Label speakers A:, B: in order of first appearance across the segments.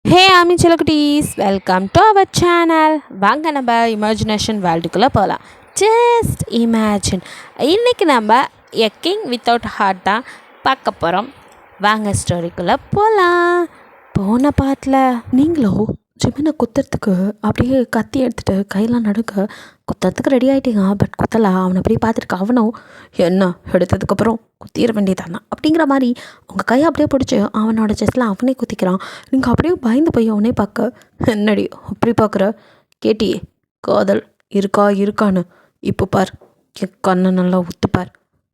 A: ஹே ஆமி குட்டீஸ், welcome to our channel. வாங்க நம்ம இமேஜினேஷன் வேர்ல்டுக்குள்ளே போகலாம். Just imagine. இன்றைக்கி நம்ம எ கிங் வித்தவுட் ஹார்ட் தான் பார்க்க போகிறோம். வாங்க ஸ்டோரிக்குள்ளே போகலாம். போன பாட்டில் நீங்களோ ஜிமினை குத்துறதுக்கு அப்படியே கத்தி எடுத்துகிட்டு கையெல்லாம் நடுக்க குத்துறதுக்கு ரெடி ஆகிட்டீங்க. பட் குத்தலை. அவனை அப்படியே பார்த்துருக்க. அவனும் என்ன எடுத்ததுக்கப்புறம் குத்திட வேண்டியதானா அப்படிங்கிற மாதிரி உங்கள் கையை அப்படியே பிடிச்சி அவனோட செஸ்ட்டில் அவனே குத்திக்கிறான். நீங்கள் அப்படியே பயந்து போய் அவனே பார்க்க, என்னடி அப்படி பார்க்குற, கேட்டியே காதல் இருக்கா இருக்கான்னு, இப்போ பார் என் கண்ணை நல்லா ஊற்றுப்பார்,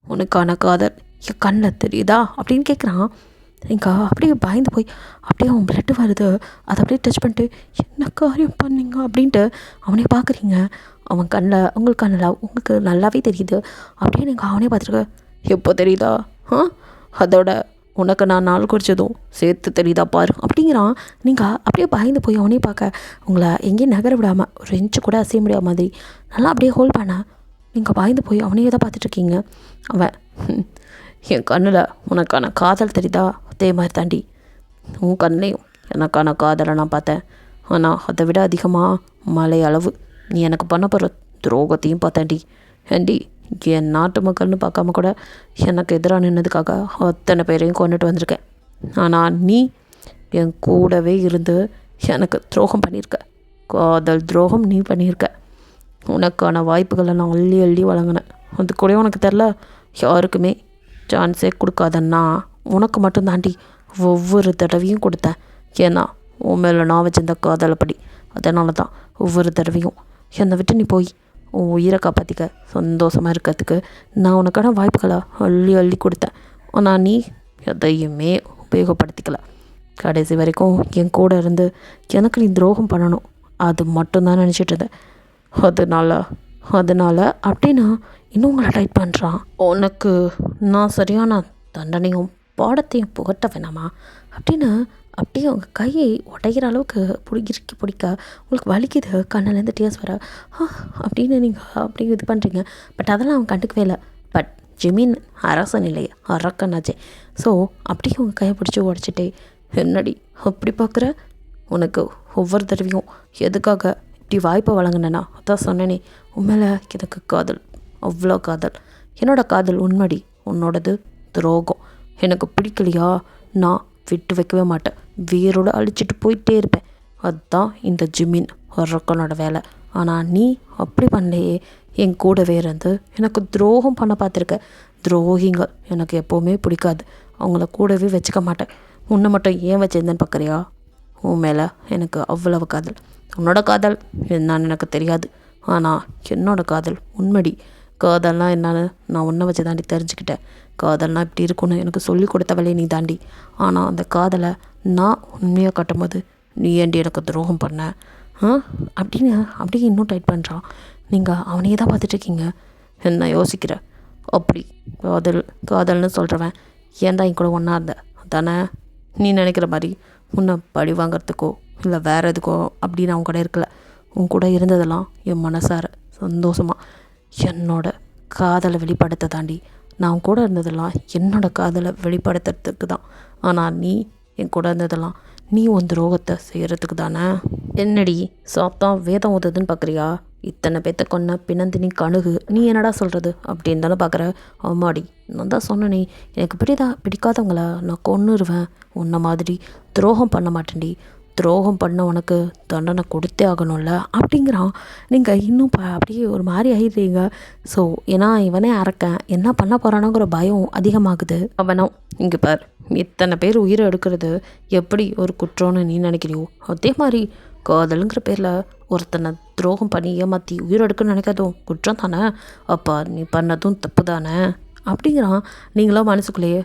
A: உனக்கான காதல் என் கண்ணில் தெரியுதா அப்படின்னு கேட்குறான். சரிங்கக்கா அப்படியே பயந்து போய் அப்படியே அவன் பிளட்டு வருது. அதை அப்படியே டச் பண்ணிட்டு என்ன காரியம் பண்ணீங்க அப்படின்ட்டு அவனே பார்க்குறீங்க. அவன் கண்ணில் உங்கள் கண்ணில் உங்களுக்கு நல்லாவே தெரியுது. அப்படியே நீங்கள் அவனே பார்த்துருக்க. எப்போ தெரியுதா? அதோட உனக்கு நான் நாள் குடித்ததும் சேர்த்து தெரியுதா பாரு அப்படிங்கிறான். நீங்கள் அப்படியே பயந்து போய் அவனே பார்க்க உங்களை எங்கேயும் நகர விடாமல் ஒரு இன்ச்சு கூட அசைய முடியாத மாதிரி நல்லா அப்படியே ஹோல்ட் பண்ண நீங்கள் பயந்து போய் அவனையே தான் பார்த்துட்ருக்கீங்க. அவன் என் கண்ணில் உனக்கான காதல் தெரியுதா, அதே மாதிரி தாண்டி உன் கண்ணையும் எனக்கான காதலை நான் பார்த்தேன். ஆனால் அதை விட அதிகமாக மலை அளவு நீ எனக்கு பண்ண போகிற துரோகத்தையும் பார்த்தேன்டி. ஏண்டி என் நாட்டு மக்கள்னு பார்க்காம கூட எனக்கு எதிராக நின்னதுக்காக அத்தனை பேரையும் கொண்டுட்டு வந்திருக்கேன். ஆனால் நீ என் கூடவே இருந்து எனக்கு துரோகம் பண்ணியிருக்க. காதல் துரோகம் நீ பண்ணியிருக்க. உனக்கான வாய்ப்புகளை நான் அள்ளி அள்ளி வழங்கினேன். அது கூட உனக்கு தெரில. யாருக்குமே சான்ஸே கொடுக்காதன்னா உனக்கு மட்டும் தாண்டி ஒவ்வொரு தடவையும் கொடுத்தேன். ஏன்னா உன் மேலே நான் வச்சிருந்த காதலைப்படி. அதனால தான் ஒவ்வொரு தடவையும் என்னை விட்டு நீ போய் உன் உயிரை காப்பாற்றிக்க சந்தோஷமாக இருக்கிறதுக்கு நான் உனக்கான வாய்ப்புகளை அள்ளி அள்ளி கொடுத்தேன். ஆனால் நீ எதையுமே உபயோகப்படுத்திக்கல. கடைசி வரைக்கும் என் கூட இருந்து எனக்கு நீ துரோகம் பண்ணணும் அது மட்டும்தான் நினச்சிட்டு இருந்தேன். அதனால் அப்படின்னா இன்னும் உங்களை டைட் பண்ணுறான். உனக்கு நான் சரியான தண்டனையும் பாடத்தையும் புகட்ட வேணாமா அப்படின்னு அப்படியே அவங்க கையை உடைகிற அளவுக்கு பிடிக்க உங்களுக்கு வலிக்குது. கண்ணிலேருந்து டீயர்ஸ் வர அப்படின்னு நீங்கள் அப்படியே இது பண்ணுறீங்க. பட் அதெல்லாம் அவன் கண்டுக்கவே இல்லை. பட் ஜிமின் அரசன் இல்லையே, அரக்கனாச்சே. ஸோ அப்படியே உங்கள் கையை பிடிச்சி உடச்சிட்டே, என்னடி அப்படி பார்க்குற, உனக்கு ஒவ்வொரு தடவையும் எதுக்காக இப்படி வாய்ப்பை வழங்கினேன்னா அதான் சொன்னேனே, உண்மையில எனக்கு காதல், அவ்வளோ காதல். என்னோடய காதல் உண்மைடி, உன்னோடது துரோகம். எனக்கு பிடிக்கலையா நான் விட்டு வைக்கவே மாட்டேன். வேரோடு அழிச்சிட்டு போயிட்டே இருப்பேன். அதுதான் இந்த ஜிமின் அரக்கனோட வேலை. ஆனால் நீ அப்படி பண்ணலையே. என் கூடவே இருந்து எனக்கு துரோகம் பண்ண பார்த்துருக்க. துரோகிங்கள் எனக்கு எப்போவுமே பிடிக்காது. அவங்கள கூடவே வச்சுக்க மாட்டேன். உன்னை மட்டும் ஏன் வச்சிருந்தேன்னு பார்க்குறியா? உன் மேலே எனக்கு அவ்வளவு காதல். உன்னோட காதல் என்னன்னு எனக்கு தெரியாது. ஆனால் என்னோடய காதல் உண்மைடி. காதல்னால் என்னன்னு நான் உன்னை வச்சு தாண்டி தெரிஞ்சுக்கிட்டேன். காதல்னால் இப்படி இருக்குன்னு எனக்கு சொல்லி கொடுத்தவளே நீ தாண்டி. ஆனால் அந்த காதலை நான் உண்மையாக காட்டும்போது நீ ஏண்டி எனக்கு துரோகம் பண்ண அப்படின்னு அப்படியே இன்னும் டைட் பண்ணுறான். நீங்கள் அவனையே தான் பார்த்துட்ருக்கீங்க. என்ன யோசிக்கிற? அப்படி காதல்னு சொல்கிறவன் ஏன் தான் என் கூட ஒன்றா இருந்த தானே? நீ நினைக்கிற மாதிரி உன்னை பழி வாங்கிறதுக்கோ இல்லை வேறு எதுக்கோ அப்படின்னு அவன் கூட இருக்கல. உன் கூட இருந்ததெல்லாம் என் மனசார சந்தோஷமாக என்னோட காதலை வெளிப்படுத்த தாண்டி. நான் கூட இருந்ததெல்லாம் என்னோட காதலை வெளிப்படுத்துறதுக்கு தான். ஆனால் நீ என் கூட இருந்ததெல்லாம் நீ உன் துரோகத்தை செய்கிறதுக்கு தானே. என்னடி சாப்பிட்டான் வேதம் ஊதுதுன்னு பார்க்குறியா? இத்தனை பேத்த கொன்ன பிணந்தினி கணுகு நீ என்னடா சொல்கிறது அப்படின்னு தானே பார்க்குற? ஆமாடி, நான் தான் சொன்னேனே, எனக்கு பிடிக்காதவங்கள நான் கொன்னுருவேன். உன்ன மாதிரி துரோகம் பண்ண மாட்டேன்டி. துரோகம் பண்ண உனக்கு தண்டனை கொடுத்தே ஆகணும்ல அப்படிங்கிறான். நீங்கள் இன்னும் அப்படியே ஒரு மாதிரி ஆகிடுறீங்க. ஸோ ஏன்னா இவனே அரக்கன், என்ன பண்ண போகிறானோங்கிற பயம் அதிகமாகுது. அவனும் இங்கே பார், இத்தனை பேர் உயிரை எடுக்கிறது எப்படி ஒரு குற்றம்னு நீ நினைக்கிறியோ அதே மாதிரி காதலுங்கிற பேரில் ஒருத்தனை துரோகம் பண்ணி ஏமாற்றி உயிரெடுக்குன்னு நினைக்காதும் குற்றம் தானே. அப்போ நீ பண்ணதும் தப்பு தானே அப்படிங்கிறான். நீங்களும் மனசுக்குள்ளேயே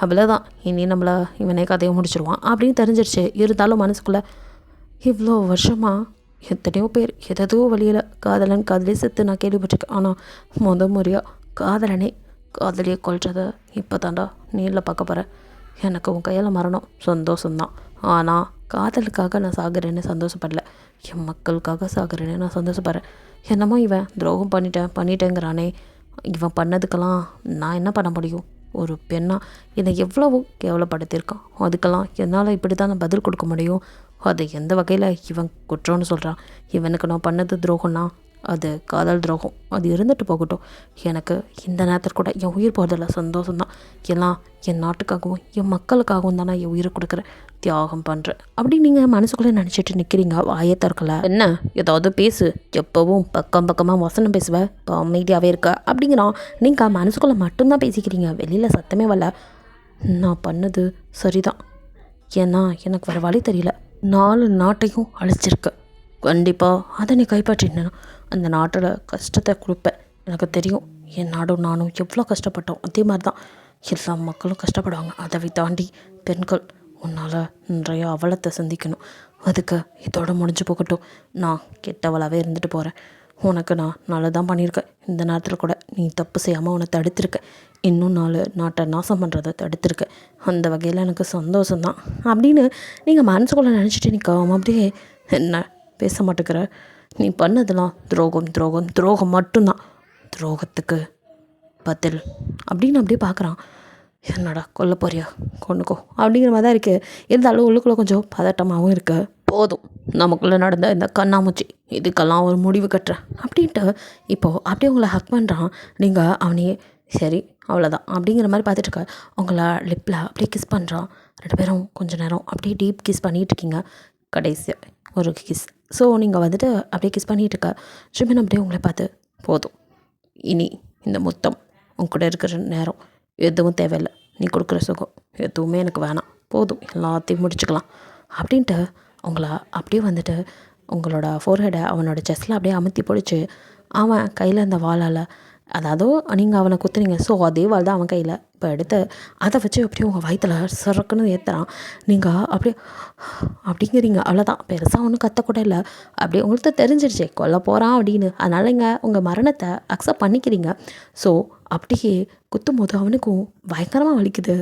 A: அவ்வளோதான், இனி நம்மளை இவனே கதையை முடிச்சிடுவான் அப்படின்னு தெரிஞ்சிருச்சு. இருந்தாலும் மனசுக்குள்ளே இவ்வளோ வருஷமாக எத்தனையோ பேர் எதோ வழியில் காதலே செத்து நான் கேள்விப்பட்டிருக்கேன். ஆனால் முறையாக காதலியை கொல்றதை இப்போ தாண்டா நேரில் பார்க்க போகிறேன். எனக்கு உன் கையில் மரணம் சந்தோஷம்தான். ஆனால் காதலுக்காக நான் சாகுறேன்னு சந்தோஷப்படல. என் மக்களுக்காக சாகுறேன்னு நான் சந்தோஷப்படுறேன். என்னமோ இவன் துரோகம் பண்ணிட்டேங்கிறானே, இவன் பண்ணதுக்கெல்லாம் நான் என்ன பண்ண முடியும்? ஒரு பெண்ணாக என்னை எவ்வளவோ கேவலப்படுத்தியிருக்கான். அதுக்கெல்லாம் என்னால் இப்படி தான் நான் பதில் கொடுக்க முடியும். அது எந்த வகையில் இவன் குற்றம்னு சொல்கிறான். இவனுக்கு நான் பண்ணது துரோகம்னா அது காதல் துரோகம். அது இருந்துட்டு போகட்டும். எனக்கு இந்த நேரத்தில் கூட என் உயிர் போகிறதில்ல, சந்தோஷம்தான். எல்லாம் என் நாட்டுக்காகவும் என் மக்களுக்காகவும் தான் நான் என் உயிரை கொடுக்குறேன், தியாகம் பண்ணுறேன் அப்படி நீங்கள் மனசுக்குள்ளே நினச்சிட்டு நிற்கிறீங்க. வாயை திறக்கல. என்ன ஏதாவது பேசு, எப்போவும் பக்கம் பக்கமாக வசனம் பேசுவேன், இப்போ அமைதியாகவே இருக்க அப்படிங்கிறான். நீங்கள் மனசுக்குள்ளே மட்டும்தான் பேசிக்கிறீங்க, வெளியில் சத்தமே வரல. நான் பண்ணது சரிதான், ஏன்னா எனக்கு வேறு வழி தெரியல. 4 நாட்டையும் அழிச்சிருக்கு. கண்டிப்பாக அதை நீ கைப்பற்றினா அந்த நாட்டில் கஷ்டத்தை கொடுப்பேன். எனக்கு தெரியும், என் நாடும் நானும் எவ்வளோ கஷ்டப்பட்டோம். அதே மாதிரி தான் எல்லா மக்களும் கஷ்டப்படுவாங்க. அதை தாண்டி பெண்கள் உன்னால் நிறைய அவலத்தை சந்திக்கணும். அதுக்கு இதோட முடிஞ்சு போகட்டும். நான் கெட்டவளாகவே இருந்துட்டு போகிறேன். உனக்கு நான் நல்லதான் பண்ணியிருக்கேன். இந்த நேரத்தில் கூட நீ தப்பு செய்யாமல் உன்னை தடுத்திருக்க. இன்னும் 4 நாட்டை நாசம் பண்ணுறதை தடுத்திருக்க. அந்த வகையில் எனக்கு சந்தோஷம்தான் அப்படின்னு நீங்கள் மனசுக்குள்ளே நினச்சிட்டு நிற்காம அப்படியே என்ன பேச மாட்டேங்கிற. நீ பண்ணதெல்லாம் துரோகம் துரோகம் துரோகம் மட்டும்தான். துரோகத்துக்கு பதில் அப்படின்னு அப்படியே பார்க்குறான். என்னடா கொல்ல போறியா, கொண்டுக்கோ அப்படிங்கிற மாதிரி தான் இருக்குது. இருந்தாலும் உள்ளுக்குள்ளே கொஞ்சம் பதட்டமாகவும் இருக்கு. போதும், நமக்குள்ளே நடந்த இந்த கண்ணாமூச்சி, இதுக்கெல்லாம் ஒரு முடிவு கட்டுறேன் அப்படின்ட்டு இப்போது அப்படியே உங்களை ஹக் பண்ணுறான். நீங்கள் அவனையே சரி அவ்வளோதான் அப்படிங்கிற மாதிரி பார்த்துட்ருக்க. அவங்கள லிப்பில் அப்படியே கிஸ் பண்ணுறான். 2 பேரும் கொஞ்சம் நேரம் அப்படியே டீப் கிஸ் பண்ணிகிட்ருக்கீங்க. கடைசி ஒரு கிஸ். ஸோ நீங்கள் வந்துட்டு அப்படியே கிஸ் பண்ணிகிட்ருக்க. ஷிமின் அப்படியே உங்களை பார்த்து போதும், இனி இந்த மொத்தம் உங்கக்கூட இருக்கிற நேரம் எதுவும் தேவையில்லை. நீ கொடுக்குற சுகம் எதுவுமே எனக்கு வேணாம், போதும், எல்லாத்தையும் முடிச்சுக்கலாம் அப்படின்ட்டு அவங்கள அப்படியே வந்துட்டு உங்களோட ஃபோர்ஹெடை அவனோட செஸ்ட்டில் அப்படியே அமுத்தி பிடிச்சி அவன் கையில் இந்த வாளால், அதாவது நீங்கள் அவனை குத்துனீங்க, ஸோ அதே வாள் தான் அவன் கையில் இப்போ எடுத்து அதை வச்சு அப்படியே உங்கள் வயிற்றில் சரக்குன்னு ஏற்றுறான். நீங்கள் அப்படியே அப்படிங்கிறீங்க. அவ்வளோதான், பெருசாக ஒன்றும் கத்தக்கூட இல்லை. அப்படியே உங்களுக்கு தெரிஞ்சிருச்சு கொல்ல போகிறான் அப்படின்னு. அதனால் நீங்கள் உங்கள் மரணத்தை அக்செப்ட் பண்ணிக்கிறீங்க. ஸோ அப்படியே குத்தும் போது அவனுக்கும் பயங்கரமாக வலிக்குது.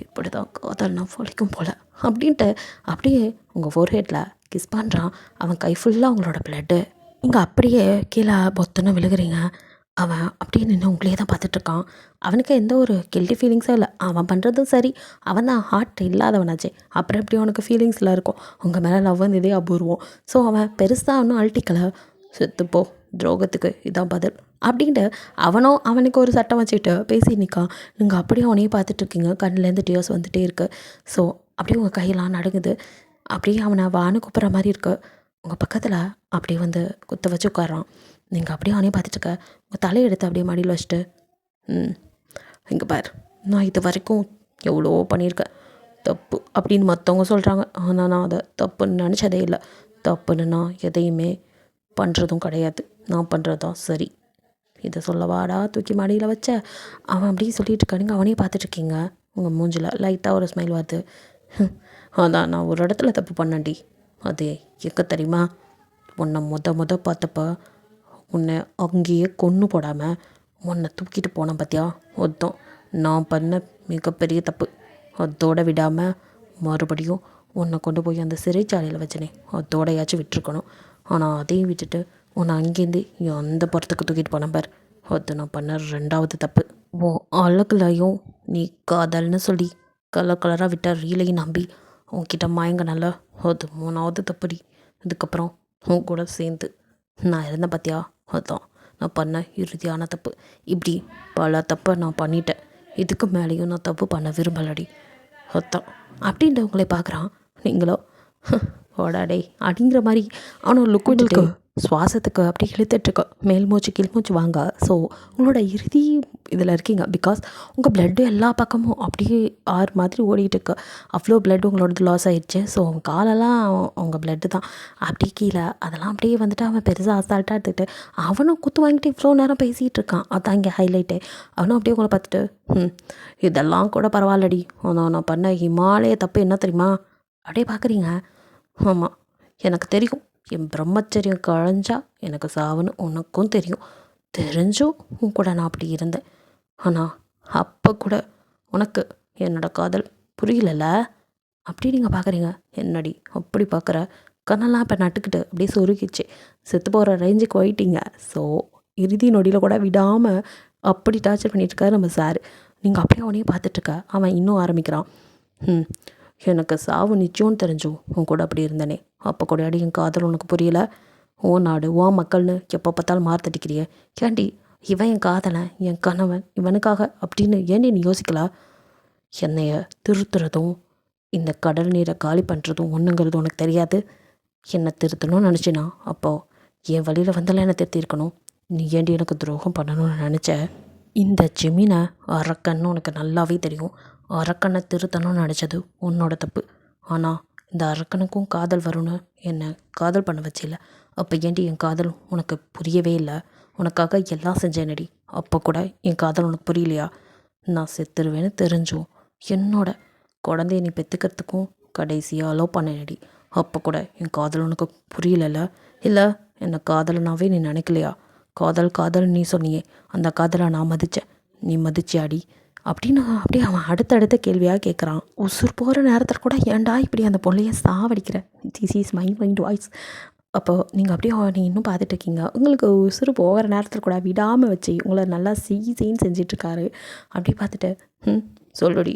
A: இப்படி தான் காதல்னா வலிக்கும் போல் அப்படின்ட்டு அப்படியே உங்கள் ஃபோர்ஹெட்டில் கிஸ் பண்ணுறான். அவன் கை ஃபுல்லாக உங்களோட பிளட்டு. நீங்கள் அப்படியே கீழே பொத்துன்னு விழுகிறீங்க. அவன் அப்படியே நின்று உங்களையே தான் பார்த்துட்ருக்கான். அவனுக்கு எந்த ஒரு கில்ட்டி ஃபீலிங்ஸும் இல்லை. அவன் பண்ணுறதும் சரி, அவன் தான் ஹார்ட் இல்லாதவனாச்சே, அப்புறம் எப்படி அவனுக்கு ஃபீலிங்ஸில் இருக்கும். உங்கள் மேலே லவ் வந்து இதே அபூர்வம். ஸோ அவன் பெருசாக ஒன்றும் அழட்டிக்கலை. செத்துப்போ, துரோகத்துக்கு இதான் பதில் அப்படின்ட்டு அவனுக்கு ஒரு சட்டம் வச்சுட்டு பேசி நிற்கான். நீங்கள் அப்படியே அவனையே பார்த்துட்ருக்கீங்க. கண்ணிலேருந்து டியர்ஸ் வந்துகிட்டே இருக்குது. ஸோ அப்படியே உங்கள் கையெல்லாம் நடுங்குது. அப்படியே அவனை வான்னு கூப்பிட்ற மாதிரி இருக்குது. உங்கள் பக்கத்தில் அப்படியே வந்து குத்த வச்சு உட்காரான். நீங்கள் அப்படியே அவனே பார்த்துட்டுருக்க. உங்கள் தலையை எடுத்து அப்படியே மடியில் வச்சுட்டு, இங்கே பார், நான் இது வரைக்கும் எவ்வளோ பண்ணியிருக்கேன், தப்பு அப்படின்னு மற்றவங்க சொல்கிறாங்க. ஆனால் நான் அதை தப்புன்னு நினச்சதே இல்லை. தப்புன்னு நான் எதையுமே பண்ணுறதும் கிடையாது. நான் பண்ணுறது தான் சரி. இதை சொல்லவாடா தூக்கி மடியில் வச்ச. அவன் அப்படியே சொல்லிட்டு இருக்க. நீங்கள் அவனே பார்த்துட்ருக்கீங்க. உங்கள் மூஞ்சில் லைட்டாக ஒரு ஸ்மைல் வருது. அதான் நான் ஒரு இடத்துல தப்பு பண்ணேன்டி. அது எங்கே தெரியுமா? உன்னை முத பார்த்தப்ப உன்னை அங்கேயே கொன்று போடாமல் உன்னை தூக்கிட்டு போனேன் பார்த்தியா, அதான் நான் பண்ண மிகப்பெரிய தப்பு. அதோட விடாமல் மறுபடியும் உன்னை கொண்டு போய் அந்த சிறைச்சாலையில் வச்சனே, அதோடையாச்சும் விட்டுருக்கணும். ஆனால் அதையும் விட்டுட்டு உன்னை அங்கேருந்து அந்த புறத்துக்கு தூக்கிட்டு போனேன் பார், அது நான் பண்ண 2வது தப்பு. அழகுலையும் நீ காதல்னு சொல்லி கலராக விட்ட ரீலையும் நம்பி உன்கிட்ட மயங்கினால, அது 3வது தப்புடி. இதுக்கப்புறம் உன் கூட சேர்ந்து நான் இருந்தேன் பார்த்தியா, அதுதான் நான் பண்ண இறுதியான தப்பு. இப்படி பல தப்பை நான் பண்ணிட்டேன். இதுக்கு மேலேயும் நான் தப்பு பண்ண விரும்பலடி, அதான் அப்படின்ட்டு உங்களை பார்க்குறான். நீங்களோ ஓடாடே அப்படிங்கிற மாதிரி அவனை லுக் விட்டுட்டு சுவாசத்துக்கு அப்படி இழுத்துட்ருக்க. மேல் மூச்சு கீழ் மூச்சு வாங்க. ஸோ உங்களோட இறுதி இதில் இருக்கீங்க. பிகாஸ் உங்கள் பிளட்டு எல்லா பக்கமும் அப்படியே ஆறு மாதிரி ஓடிட்டு இருக்கு. அவ்வளோ பிளட் உங்களோடது லாஸ் ஆகிடுச்சு. ஸோ அவங்க காலெல்லாம் அவங்க பிளட்டு தான் அப்படியே கீழே. அதெல்லாம் அப்படியே வந்துட்டு அவன் பெருசாக அசால்ட்டாக எடுத்துக்கிட்டு அவனும் குத்து வாங்கிட்டு இவ்வளோ நேரம் பேசிகிட்டு இருக்கான். அதான் இங்கே ஹைலைட்டு. அவனும் அப்படியே உங்களை பார்த்துட்டு இதெல்லாம் கூட பரவாயில்லடி, நான் பண்ண ஹிமாலய தப்பு என்ன தெரியுமா அப்படியே பார்க்குறீங்க. ஆமாம், எனக்கு தெரியும் என் பிரம்மச்சரியம் கழிஞ்சா எனக்கு சாவுன்னு உனக்கும் தெரியும். தெரிஞ்சும் உன் கூட நான் அப்படி இருந்தேன். ஆனால் அப்போ கூட உனக்கு என்னோட காதல் புரியலல்ல அப்படி நீங்கள் பார்க்குறீங்க. என்னடி அப்படி பார்க்குற? கண்ணெல்லாம் இப்போ நட்டுக்கிட்டு அப்படியே சொருகிச்சு செத்து போகிற ரேஞ்சுக்கு போயிட்டீங்க. ஸோ இறுதி நொடியில் கூட விடாமல் அப்படி டார்ச்சர் பண்ணிகிட்ருக்காரு நம்ம சார். நீங்கள் அப்படியே அவனையும் பார்த்துட்ருக்க. அவன் இன்னும் ஆரம்பிக்கிறான். எனக்கு சாவு நிச்சயம்னு தெரிஞ்சும் உன் கூட அப்படி இருந்தனே, அப்போ கூட அடி என் காதல் உனக்கு புரியலை? ஓ நாடு ஓ மக்கள்னு எப்போ பார்த்தாலும் மார்த்தடிக்கிறிய. ஏண்டி இவன் என் காதலன், என் கணவன், இவனுக்காக அப்படின்னு ஏண்டி நீ யோசிக்கலாம்? என்னைய திருத்துறதும் இந்த கடல் நீரை காலி பண்ணுறதும் ஒன்றுங்கிறது உனக்கு தெரியாது. என்னை திருத்தணும்னு நினச்சினா அப்போது என் வழியில் வந்தாலும் என்னை திருத்திருக்கணும். நீ ஏண்டி எனக்கு துரோகம் பண்ணணும்னு நினச்ச? இந்த ஜெமீனை அரக்கன்னு உனக்கு நல்லாவே தெரியும். அரக்கனை திருத்தணும்னு நினச்சது உன்னோட தப்பு. ஆனால் இந்த அரக்கனுக்கும் காதல் வரும்னு என்னை காதல் பண்ண வச்சில்ல. அப்போ ஏண்டி என் காதல் உனக்கு புரியவே இல்லை? உனக்காக எல்லாம் செஞ்சேனடி, அப்போ கூட என் காதல் உனக்கு புரியலையா? நான் செத்துருவேன்னு தெரிஞ்சும் என்னோட குழந்தைய நீ பெற்றுக்கிறதுக்கும் கடைசியாக அலோவ் பண்ணேனடி, அப்போ கூட என் காதல் உனக்கு புரியலைல்ல? இல்லை என்னை காதலனாவே நீ நினைக்கலையா? காதல் காதல் நீ சொன்னியே, அந்த காதலை நான் மதித்தேன், நீ மதிச்சியாடி அப்படின்னு அப்படியே அவன் அடுத்தடுத்த கேள்வியாக கேட்குறான். உசுர் போகிற நேரத்தில் கூட ஏன்டா இப்படி அந்த பொண்ணையை சாவடிக்கிற? This is mind voice. அப்போ நீங்கள் அப்படியே நீங்கள் இன்னும் பார்த்துட்ருக்கீங்க. உங்களுக்கு உசுறு போகிற நேரத்தில் கூட விடாமல் வச்சு உங்களை நல்லா செய்ன்னு செஞ்சிட்ருக்காரு. அப்படி பார்த்துட்டு சொல்லுடி,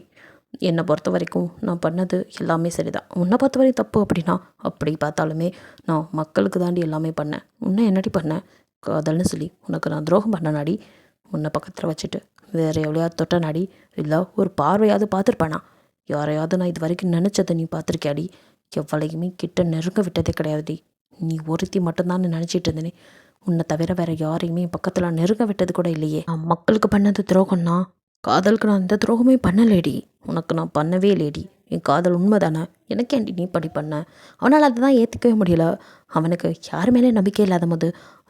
A: என்னை பொறுத்த வரைக்கும் நான் பண்ணது எல்லாமே சரிதான். உன்னை பொறுத்த வரைக்கும் தப்பு அப்படின்னா அப்படி பார்த்தாலுமே நான் மக்களுக்கு தாண்டி எல்லாமே பண்ணேன். உன்னை என்னடி பண்ணேன்? காதல்னு சொல்லி உனக்கு நான் துரோகம் பண்ண நாடி, உன்னை பக்கத்தில் வச்சுட்டு வேறு எவ்வளோயாவது தொட்ட நாடி, இல்லை ஒரு பார்வையாவது பார்த்துருப்பேனா? யாரையாவது நான் இது வரைக்கும் நினச்சதை நீ பார்த்துருக்கியாடி? எவ்வளையுமே கிட்ட நெருங்க விட்டதே கிடையாதுடி. நீ ஒருத்தி மட்டும்தான் நினச்சிட்டு இருந்தேனே, உன்னை தவிர வேறு யாரையுமே பக்கத்தில் நெருங்க விட்டது கூட இல்லையே. நான் மக்களுக்கு பண்ணது துரோகம்னா காதலுக்கு நான் எந்த துரோகமே பண்ணலேடி. உனக்கு நான் பண்ணவே இல்லையடி. என் காதல் உண்மை தானே, எனக்கேண்டி நீ படி பண்ண? அவனால் அதை தான் ஏற்றுக்கவே முடியல. அவனுக்கு யார் மேலே நம்பிக்கை இல்லாத போது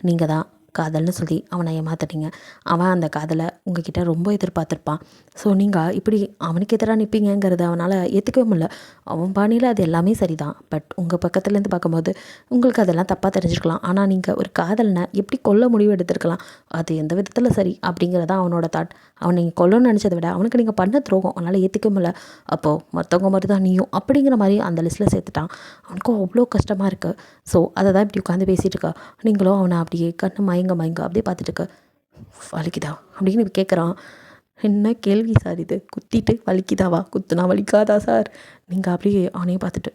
A: நீங்கள் தான் காதல்னு சொல்லி அவனை ஏமாத்திட்டீங்க. அவன் அந்த காதலை உங்ககிட்ட ரொம்ப எதிர்பார்த்துருப்பான். ஸோ நீங்கள் இப்படி அவனுக்கு எதிராக நிற்பீங்கிறத அவனால் ஏற்றுக்கவே முடியல. அவன் பாணியில் அது எல்லாமே சரிதான். பட் உங்கள் பக்கத்துலேருந்து பார்க்கும்போது உங்களுக்கு அதெல்லாம் தப்பாக தெரிஞ்சுருக்கலாம். ஆனால் நீங்கள் ஒரு காதலனை எப்படி கொல்ல முடிவு எடுத்துருக்கலாம், அது எந்த விதத்தில் சரி அப்படிங்கிறதான் அவனோட தாட். அவன் நீங்கள் கொல்லணும்னு நினச்சதை விட அவனுக்கு நீங்கள் பண்ண துரோகம் அவனால் ஏற்றுக்க முடியல. அப்போது மற்றவங்க மாதிரி தான் நீயும் அப்படிங்கிற மாதிரி அந்த லிஸ்ட்டில் சேர்த்துட்டான். அவனுக்கும் அவ்வளோ கஷ்டமாக இருக்குது. ஸோ அதை தான் இப்படி உட்காந்து பேசிகிட்டு இருக்கா. நீங்களும் அவனை அப்படியே கண்ணு மயங்க அப்படியே பார்த்துட்டு இருக்க. வலிக்குதா அப்படின்னு கேட்குறான். என்ன கேள்வி சார் இது? குத்திட்டு வலிக்குதாவா? குத்துனா வலிக்காதா சார்? நீங்கள் அப்படியே அவனையே பார்த்துட்டு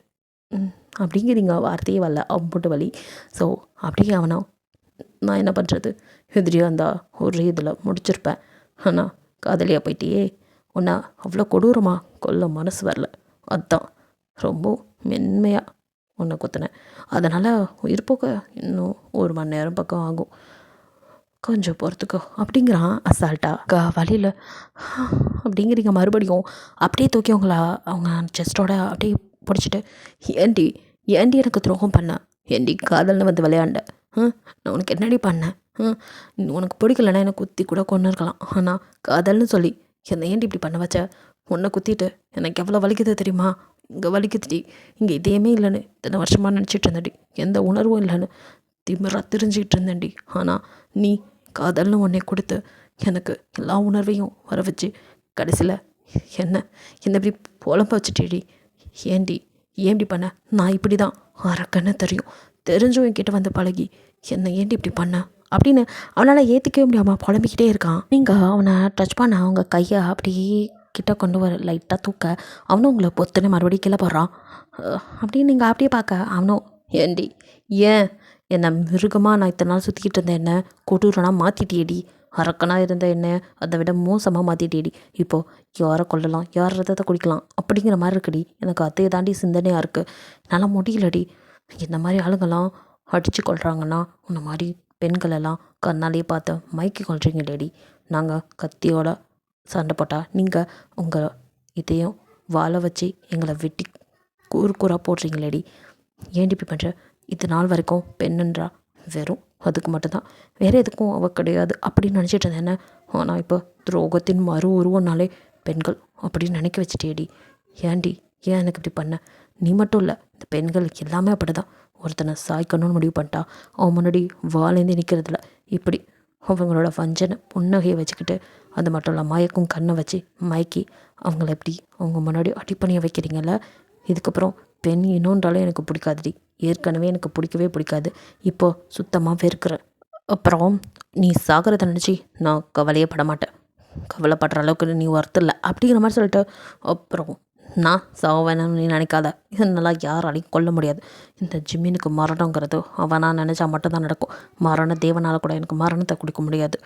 A: அப்படிங்கிறீங்க, வார்த்தையே வரல, அம்புட்டு வலி. ஸோ அப்படியே அவனா நான் என்ன பண்ணுறது, எதிரியாக இருந்தால் ஒரு இதில் முடிச்சிருப்பேன். ஆனால் காதலியாக போயிட்டியே, உன்னை அவ்வளோ கொடூரமாக கொல்ல மனசு வரல, அதுதான் ரொம்ப மென்மையாக உன்னை குத்தினேன். அதனால் உயிர் போக இன்னும் 1 மணி நேரம் பக்கம் ஆகும், கொஞ்சம் பொறுத்துக்கோ அப்படிங்கிறான் அசால்ட்டாக. வழியில் அப்படிங்கிறீங்க மறுபடியும் அப்படியே தூக்கி அவங்க செஸ்டோட அப்படியே பிடிச்சிட்டு, ஏண்டி ஏண்டி எனக்கு துரோகம் பண்ண? ஏண்டி காதல்னு வந்து விளையாண்ட? நான் உனக்கு என்னடி பண்ணேன்? உனக்கு பிடிக்கலன்னா எனக்கு குத்தி கூட கொண்டு இருக்கலாம். ஆனால் காதல்னு சொல்லி என்னை ஏண்டி இப்படி பண்ண வச்ச? உன்னை குத்திட்டு எனக்கு எவ்வளோ வலிக்குது தெரியுமா? இங்கே வலிக்குதுடி, இங்கே இதேமே இல்லைன்னு இத்தனை வருஷமாக நினச்சிட்டு இருந்தேன்டி, எந்த உணர்வும் இல்லைன்னு திமிராக தெரிஞ்சிக்கிட்டு இருந்தேன்டி. ஆனால் நீ காதல்னு உன்னை கொடுத்து எனக்கு எல்லா உணர்வையும் வர வச்சு கடைசியில் என்ன இப்படி புலம்ப வச்சுட்டேடி. ஏண்டி ஏன் இப்படி பண்ண? நான் இப்படி தான் அரக்கன்னு தெரிஞ்சும் என்கிட்ட வந்து பழகி என்னை ஏண்டி இப்படி பண்ண அப்படின்னு அவனால் ஏற்றுக்கவே முடியாமல் புலம்பிக்கிட்டே இருக்கான். நீங்கள் அவனை டச் பண்ண அவங்க கையை அப்படியே கிட்ட கொண்டு வர லைட்டாக தூக்க அவனும் உங்களை பொத்துன்னு மறுபடியும் கீழே போடுறான். அப்படின்னு நீங்கள் அப்படியே பார்க்க அவனும் ஏண்டி ஏன் என்னை மிருகமாக நான் இத்தனை நாள் சுற்றிக்கிட்டு இருந்தேன், என்ன கொடூரனாக மாற்றிட்டியேடி, அரக்கனாக இருந்த என்ன அதை விட மோசமாக மாற்றிட்டியேடி, இப்போது யாரை கொல்லலாம், யார் ரத்தத்தை குடிக்கலாம் அப்படிங்கிற மாதிரி இருக்குடி. எனக்கு அதை தாண்டி சிந்தனையாக இருக்குது, என்னால் முடியலடி. இந்த மாதிரி ஆளுங்கள்லாம் அடித்து கொள்கிறாங்கன்னா உன்ன மாதிரி பெண்களெல்லாம் கண்ணாலே பார்த்து மயக்கி கொள்றீங்களேடி. நாங்கள் கத்தியோட சண்டை போட்டால் நீங்கள் உங்கள் இதையும் வாழை வச்சு எங்களை வெட்டி கூறாக போடுறீங்களேடி. ஏண்டி இப்படி பண்ணுற? இது நாள் வரைக்கும் பெண்ணுன்றா வெறும் அதுக்கு மட்டும்தான், வேறு எதுக்கும் அவள் கிடையாது அப்படின்னு நினச்சிட்டு இருந்தேன். ஆனால் இப்போ துரோகத்தின் மறு உருவனாலே பெண்கள் அப்படின்னு நினைக்க வச்சுட்டேடி. ஏண்டி ஏன் எனக்கு இப்படி பண்ண? நீ மட்டும் இல்லை, இந்த பெண்கள் எல்லாமே அப்படி தான். ஒருத்தனை சாய்க்கணும்னு முடிவு பண்ணிட்டா அவன் முன்னாடி வாழேந்து நிற்கிறதில்ல, இப்படி அவங்களோட வஞ்சனை புன்னகையை வச்சுக்கிட்டு அது மட்டும் இல்லை மயக்கும் கண்ணை வச்சு மயக்கி அவங்கள எப்படி அவங்க முன்னாடி அடிப்பணிய வைக்கிறீங்கள. இதுக்கப்புறம் பெண் இன்னொன்றாலே எனக்கு பிடிக்காதுடி, ஏற்கனவே எனக்கு பிடிக்கவே பிடிக்காது, இப்போது சுத்தமாக வெறுக்கிறேன். அப்புறம் நீ சாகிறத நினச்சி நான் கவலையே பட மாட்டேன். கவலைப்படுற அளவுக்கு நீ ஒர்த்து இல்லை அப்படிங்கிற மாதிரி சொல்லிட்டு அப்புறம் நான் சாவேன்னு நீ நினைக்காத, இதனால் யாராலையும் கொல்ல முடியாது. இந்த ஜிம்மினுக்கு மரணங்கிறது அவனா நினச்சா மட்டும்தான் நடக்கும். மரண தேவனால் கூட எனக்கு மரணத்தை கொடுக்க முடியாது.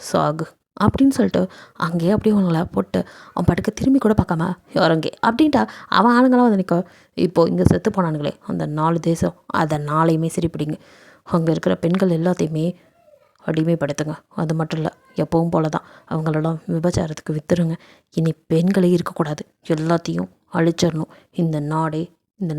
A: சாகு அப்படின்னு சொல்லிட்டு அங்கேயே அப்படியே அவங்கள போட்டு அவன் பாட்டுக்கு திரும்பி கூட பார்க்காம இறங்கி அப்படின்ட்டா அவன் ஆளுங்களாம் வந்து நிற்க. இப்போது இங்கே செத்து போனானுங்களே அந்த 4 தேசம், அதை 4ஐயுமே பிடிங்க. அங்கே இருக்கிற பெண்கள் எல்லாத்தையுமே அடிமைப்படுத்துங்க. அது மட்டும் இல்லை, எப்பவும் போல தான் அவங்களெல்லாம் விபச்சாரத்துக்கு விற்றுருங்க. இனி பெண்களே இருக்கக்கூடாது, எல்லாத்தையும் அழிச்சிடணும். இந்த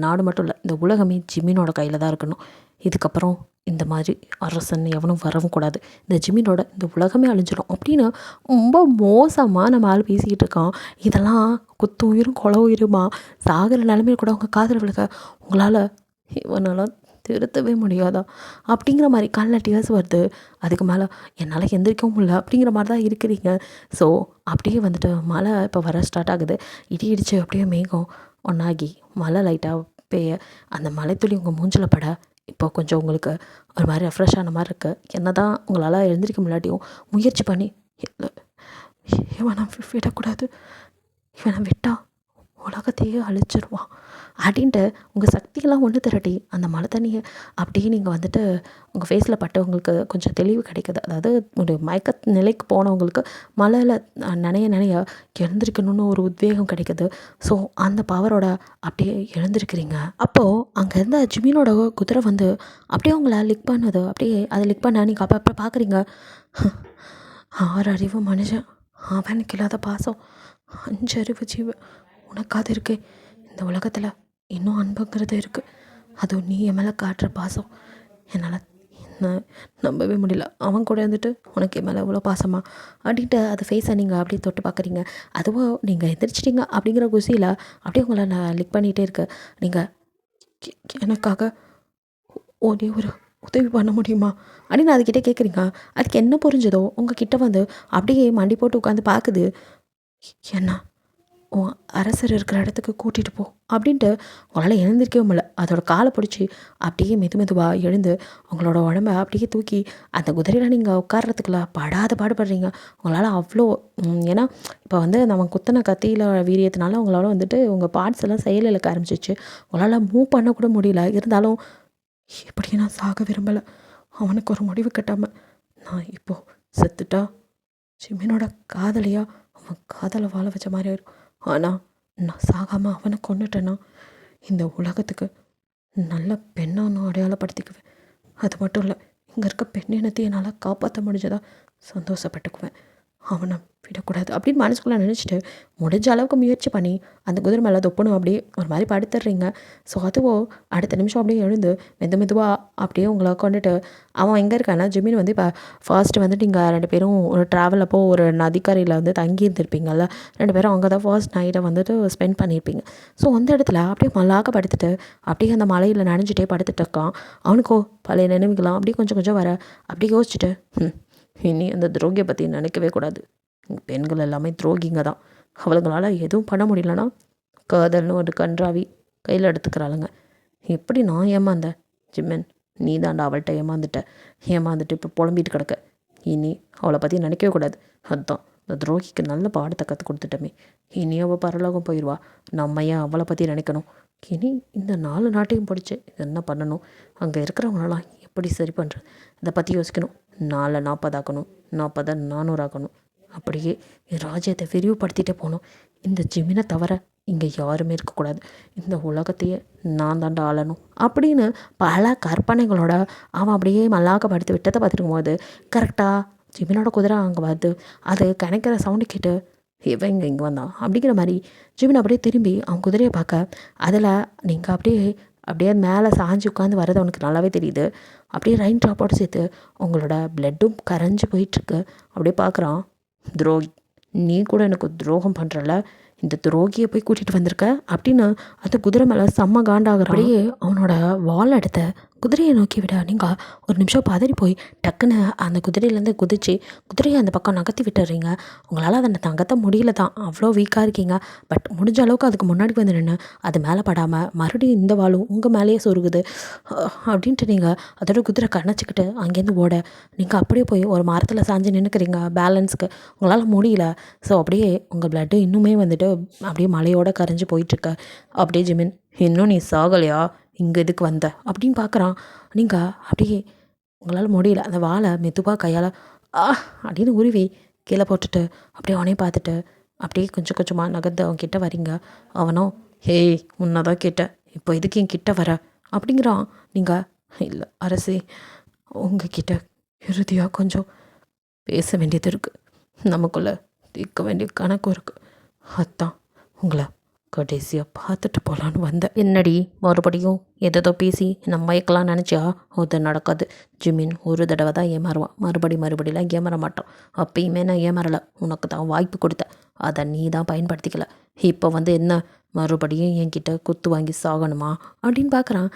A: நாடு மட்டும் இல்லை, இந்த உலகமே ஜிம்மினோட கையில் தான் இருக்கணும். இதுக்கப்புறம் இந்த மாதிரி அரசன் எவனும் வரவும் கூடாது. இந்த ஜிம்மினோட இந்த உலகமே அழிஞ்சிடும் அப்படின்னு ரொம்ப மோசமாக நம்ம ஆள் பேசிக்கிட்டு இருக்கான். இதெல்லாம் குத்து உயிரும் கொலை உயிருமா சாகிற நிலைமையில் கூட அவங்க காதல் விழுக உங்களால் இவனால் திருத்தவே முடியாதா அப்படிங்கிற மாதிரி கண்ணில் டியர்ஸ் வருது. அதுக்கு மேலே என்னால் எந்திரிக்கவும் முடியல அப்படிங்கிற மாதிரி தான் இருக்கிறீங்க. ஸோ அப்படியே வந்துட்டு மழை இப்போ வர ஸ்டார்ட் ஆகுது. இடி இடித்து அப்படியே மேகம் ஒன்றாகி மழை லைட்டாக பெய்ய அந்த மலைத்துளி உங்கள் மூஞ்சில் பட இப்போ கொஞ்சம் உங்களுக்கு ஒரு மாதிரி ரெஃப்ரெஷ் ஆன மாதிரி இருக்குது. என்ன தான் உங்களால் எழுந்திரிக்க முன்னாடியும் முயற்சி பண்ணி இவனை விடக்கூடாது, இவனை விட்டா உலகத்தையே அழிச்சிருவான் அப்படின்ட்டு உங்கள் சக்தியெல்லாம் ஒன்று திரட்டி அந்த மழை தண்ணியை அப்படியே நீங்கள் வந்துட்டு உங்கள் ஃபேஸில் பட்டு உங்களுக்கு கொஞ்சம் தெளிவு கிடைக்குது. அதாவது ஒரு மயக்க நிலைக்கு போனவங்களுக்கு மழையில் நனைய எழுந்திருக்கணும்னு ஒரு உத்வேகம் கிடைக்குது. ஸோ அந்த பவரோட அப்படியே எழுந்திருக்கிறீங்க. அப்போது அங்கே இருந்த ஜிமினோட குதிரை வந்து அப்படியே உங்களை லிக் பண்ணுது. அப்படியே அதை லிக் பண்ண நீங்கள் அப்போ பார்க்குறீங்க. 6 அறிவு மனுஷன், அவனுக்கு இல்லாத பாசம் 5 அறிவு ஜீவ உனக்காது இருக்கு. இந்த உலகத்தில் இன்னும் அன்புங்கிறது இருக்குது. அதுவும் நீ என் மேலே காட்டுற பாசம் என்னால் நம்பவே முடியல. அவன் கூட இருந்துட்டு உனக்கு என் மேலே இவ்வளோ பாசமா அப்படின்ட்டு அது ஃபேஸை நீங்கள் அப்படியே தொட்டு பார்க்குறீங்க. அதுவும் நீங்கள் எந்திரிச்சிட்டிங்க அப்படிங்கிற குசியில் அப்படியே உங்களை நான் லிக் பண்ணிகிட்டே இருக்கு. நீங்கள் எனக்காக ஒரே ஒரு உதவி பண்ண முடியுமா அப்படின்னு அதுக்கிட்டே கேட்குறீங்க. அதுக்கு என்ன புரிஞ்சதோ உங்கள் கிட்ட வந்து அப்படியே மண்டி போட்டு உட்காந்து பார்க்குது. என்ன உன் அரசர் இருக்கிற இடத்துக்கு கூட்டிகிட்டு போ அப்படின்ட்டு உங்களால் எழுந்திருக்கவே முடியல. அதோட காலை பிடிச்சி அப்படியே மெதுவாக எழுந்து உங்களோட உடம்ப அப்படியே தூக்கி அந்த குதிரையில் நீங்கள் உட்கார்றதுக்குள்ள படாத பாடுபடுறீங்க. உங்களால் அவ்வளோ ஏன்னா இப்போ வந்து நம்ம குத்தின கத்தியில் வீரியத்தினால உங்களால் வந்துட்டு உங்கள் பார்ட்ஸ் எல்லாம் செயலிழக்க ஆரம்பிச்சிச்சு. உங்களால் மூவ் பண்ணக்கூட முடியல. இருந்தாலும் எப்படி நான் சாக விரும்பலை. அவனுக்கு ஒரு முடிவு கட்டாமல் நான் இப்போது செத்துட்டா ஜிமினோட காதலியாக அவன் காதலை வாழ வச்ச மாதிரி ஆயிடும். ஆனால் நான் சாகாமல் அவனை கொண்டுட்டேன்னா இந்த உலகத்துக்கு நல்ல பெண்ணை நான் அடையாளப்படுத்திக்குவேன். அது மட்டும் இல்லை, இங்கே இருக்க பெண் இனத்தை என்னால் காப்பாற்ற முடிஞ்சதா சந்தோஷப்பட்டுக்குவேன். அவனை விடக்கூடாது அப்படின்னு மனசுக்குள்ளே நினச்சிட்டு முடிஞ்ச அளவுக்கு முயற்சி பண்ணி அந்த குதிரை மேலே தொப்பணும் அப்படியே ஒரு மாதிரி படுத்துடுறீங்க. ஸோ அதுவும் அடுத்த நிமிஷம் அப்படியே எழுந்து மெதுவாக அப்படியே உங்களை கொண்டுட்டு அவன் எங்கே இருக்கான்னா ஜிமின் வந்து இப்போ ஃபர்ஸ்ட்டு வந்துட்டு இங்கே 2 பேரும் ஒரு ட்ராவல் அப்போது ஒரு நதிக்கரையில் வந்து தங்கி இருந்திருப்பீங்கள்ல. 2 பேரும் அங்கே தான் ஃபர்ஸ்ட் நைட்டை வந்துட்டு ஸ்பெண்ட் பண்ணியிருப்பீங்க. ஸோ அந்த இடத்துல அப்படியே மல்லாக்க படுத்துட்டு அப்படியே அந்த மலையில் நனைஞ்சிட்டே படுத்துட்டு இருக்கான். அவனுக்கோ பழைய நினைவுகளாம் அப்படியே கொஞ்சம் வர அப்படியே யோசிச்சுட்டு இனி அந்த துரோகியை பற்றி நினைக்கவே கூடாது. பெண்கள் எல்லாமே துரோகிங்க தான். அவளுங்களால் எதுவும் பண்ண முடியலன்னா காதல்னு ஒரு கன்றாவி கையில் எடுத்துக்கிறாளுங்க. எப்படி நான் ஏமாந்தேன் ஜிம்மன், நீ தாண்டா அவள்கிட்ட ஏமாந்துட்டு இப்போ புலம்பிட்டு கிடக்க. இனி அவளை பற்றி நினைக்கவே கூடாது. அதுதான் இந்த துரோகிக்கு நல்ல பாடத்தை கற்றுக் கொடுத்துட்டோமே. இனி அவள் பரலோகம் போயிடுவா. நம்ம ஏன் அவளை பற்றி நினைக்கணும்? இனி இந்த 4 நாட்டையும் படித்து என்ன பண்ணணும், அங்கே இருக்கிறவங்களெல்லாம் எப்படி சரி பண்ணுறது, இதை பற்றி யோசிக்கணும். 4 40 ஆக்கணும், 40 400 ஆக்கணும். அப்படியே ராஜ்யத்தை விரிவுபடுத்திகிட்டே போகணும். இந்த ஜிமினை தவிர இங்கே யாருமே இருக்கக்கூடாது. இந்த உலகத்தையே நான் தாண்டா ஆளணும் அப்படின்னு பல கற்பனைகளோட அவன் அப்படியே மல்லாக்கப்படுத்தி விட்டதை பார்த்துருக்கும் போது கரெக்டாக ஜிமினோட குதிரை அங்கே வருது. அது கணக்கிற சவுண்டு கேட்டு இவன் இங்கே வந்தான் அப்படிங்கிற மாதிரி ஜிமின் அப்படியே திரும்பி அவன் குதிரையை பார்க்க அதில் நீங்கள் அப்படியே மேலே சாஞ்சு உட்காந்து வர்றது அவனுக்கு நல்லாவே தெரியுது. அப்படியே ரெயின் ட்ராப்போடு சேர்த்து உங்களோட பிளட்டும் கரைஞ்சி போயிட்டுருக்கு. அப்படியே பார்க்குறான். துரோகி, நீ கூட எனக்கு துரோகம் பண்ணுறல, இந்த துரோகியை போய் கூட்டிகிட்டு வந்திருக்க அப்படின்னு அந்த குதிரை மேலே செம்ம காண்டாகிற. அப்படியே அவனோட வால் எடுத்த குதிரையை நோக்கி விட நீங்கள் ஒரு நிமிஷம் பதறி போய் டக்குன்னு அந்த குதிரையிலேருந்து குதிச்சு குதிரையை அந்த பக்கம் நகர்த்தி விட்டுறீங்க. உங்களால் அதை நகர்த்த முடியல தான், அவ்வளோ வீக்காக இருக்கீங்க. பட் முடிஞ்ச அளவுக்கு அதுக்கு முன்னாடி வந்து நின்று அது மேலே படாமல் மறுபடியும் இந்த வாளும் உங்கள் மேலேயே சொருகுது அப்படின்ட்டு நீங்கள் அதோட குதிரை கணச்சிக்கிட்டு அங்கேருந்து ஓட நீங்கள் அப்படியே போய் ஒரு மரத்தில் சாஞ்சு நின்றுக்கிறீங்க பேலன்ஸ்க்கு. உங்களால் முடியல. ஸோ அப்படியே உங்கள் பிளட்டு இன்னுமே வந்துட்டு அப்படியே மலையோட கரைஞ்சி போயிட்டுருக்க. அப்படியே ஜிமின், இன்னும் நீ சாகலையா, இங்கே எதுக்கு வந்த அப்படின்னு பார்க்குறான். நீங்கள் அப்படியே உங்களால் முடியல, அந்த வாழை மெதுவாக கையால் அப்படின்னு உருவி கீழே போட்டுட்டு அப்படியே அவனையும் பார்த்துட்டு அப்படியே கொஞ்சம் கொஞ்சமாக நகர்ந்து அவன் கிட்ட வரீங்க. அவனும், ஹேய் உன்னை தான் கேட்டேன், இப்போ எதுக்கு என் கிட்ட வர அப்படிங்கிறான். நீங்கள், இல்லை அரசி, உங்ககிட்ட இறுதியாக கொஞ்சம் பேச வேண்டியது இருக்குது, நமக்குள்ளே தீர்க்க வேண்டிய கணக்கும் இருக்குது, அதான் உங்களை கடைசியாக பார்த்துட்டு போகலான்னு வந்தேன். என்னடி மறுபடியும் எதோ பேசி நம்ம மயக்கலாம் நினச்சா அது நடக்காது. ஜிமின் ஒரு தடவை தான் ஏமாறுவான், மறுபடிலாம் ஏமாற மாட்டான். அப்பயுமே நான் ஏமாறலை, உனக்கு தான் வாய்ப்பு கொடுத்தேன், அதை நீ தான் பயன்படுத்திக்கல. இப்போ வந்து என்ன மறுபடியும் என்கிட்ட குத்து வாங்கி சாகணுமா அப்படின்னு பார்க்குறான்.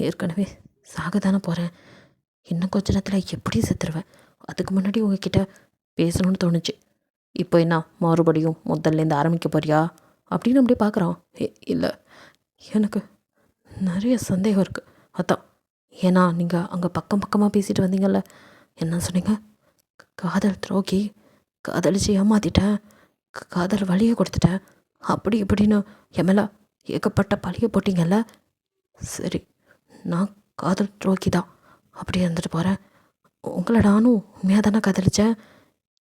A: ஏற்கனவே சாக தானே போகிறேன், இன்னும் கொஞ்ச நேரத்தில் எப்படி செத்துருவேன், அதுக்கு முன்னாடி உங்ககிட்ட பேசணும்னு தோணுச்சு. இப்போ என்ன மறுபடியும் முதல்லேருந்து ஆரம்பிக்க போறியா அப்படின்னு அப்படியே பார்க்குறான். இல்லை, எனக்கு நிறைய சந்தேகம் இருக்குது, அதான். ஏன்னா நீங்கள் அங்கே பக்கமாக பேசிட்டு வந்தீங்கல்ல, என்ன சொன்னீங்க, காதல் துரோகி, காதலிச்சு ஏமாற்றிட்டேன், காதல் வழியை கொடுத்துட்டேன், அப்படி இப்படின்னு என் மேலே ஏகப்பட்ட பழிய போட்டிங்கல்ல. சரி, நான் காதல் துரோகி தான், அப்படியே இருந்துட்டு போகிறேன். உங்களை நானும் உண்மையாக தானே காதலித்தேன்,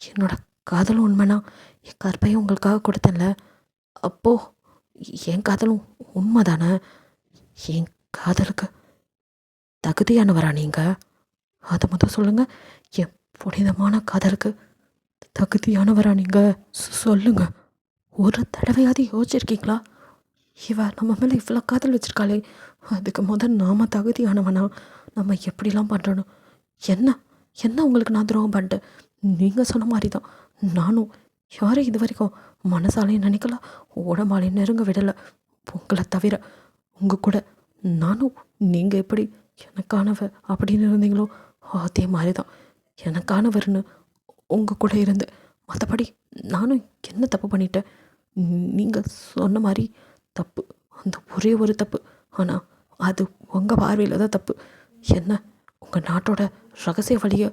A: என்னோட காதலும் உண்மைனா என் கற்பையும் உங்களுக்காக கொடுத்தேன்ல, அப்போது என் காதலும் உண்மை தானே, என் காதலுக்கு தகுதியானவரா நீங்கள், அதை முதல் சொல்லுங்கள். என் புனிதமான காதலுக்கு தகுதியானவரா நீங்கள் சொல்லுங்க. ஒரு தடவையாவது யோசிச்சிருக்கீங்களா, இவ நம்ம மேலே இவ்வளோ காதல் வச்சுருக்காளே, அதுக்கு முதல் நாம் தகுதியானவனா, நம்ம எப்படிலாம் பண்ணுறணும், என்ன உங்களுக்கு நான் துரோகம் பண்ணிட்டேன். நீங்கள் சொன்ன மாதிரி தான் நானும் யாரும் இது வரைக்கும் மனசாலையும் நினைக்கல, உடம்பாலையும் நெருங்க விடலை. உங்களை தவிர உங்கள் கூட நானும் நீங்கள் எப்படி எனக்கானவர் அப்படின்னு இருந்தீங்களோ அதே மாதிரி தான் எனக்கானவர்னு உங்கள் கூட இருந்து. மற்றபடி நானும் என்ன தப்பு பண்ணிட்டேன், நீங்கள் சொன்ன மாதிரி தப்பு, அந்த ஒரே ஒரு தப்பு, ஆனால் அது உங்கள் பார்வையில் தான் தப்பு. என்ன, உங்கள் நாட்டோட ரகசிய வழியை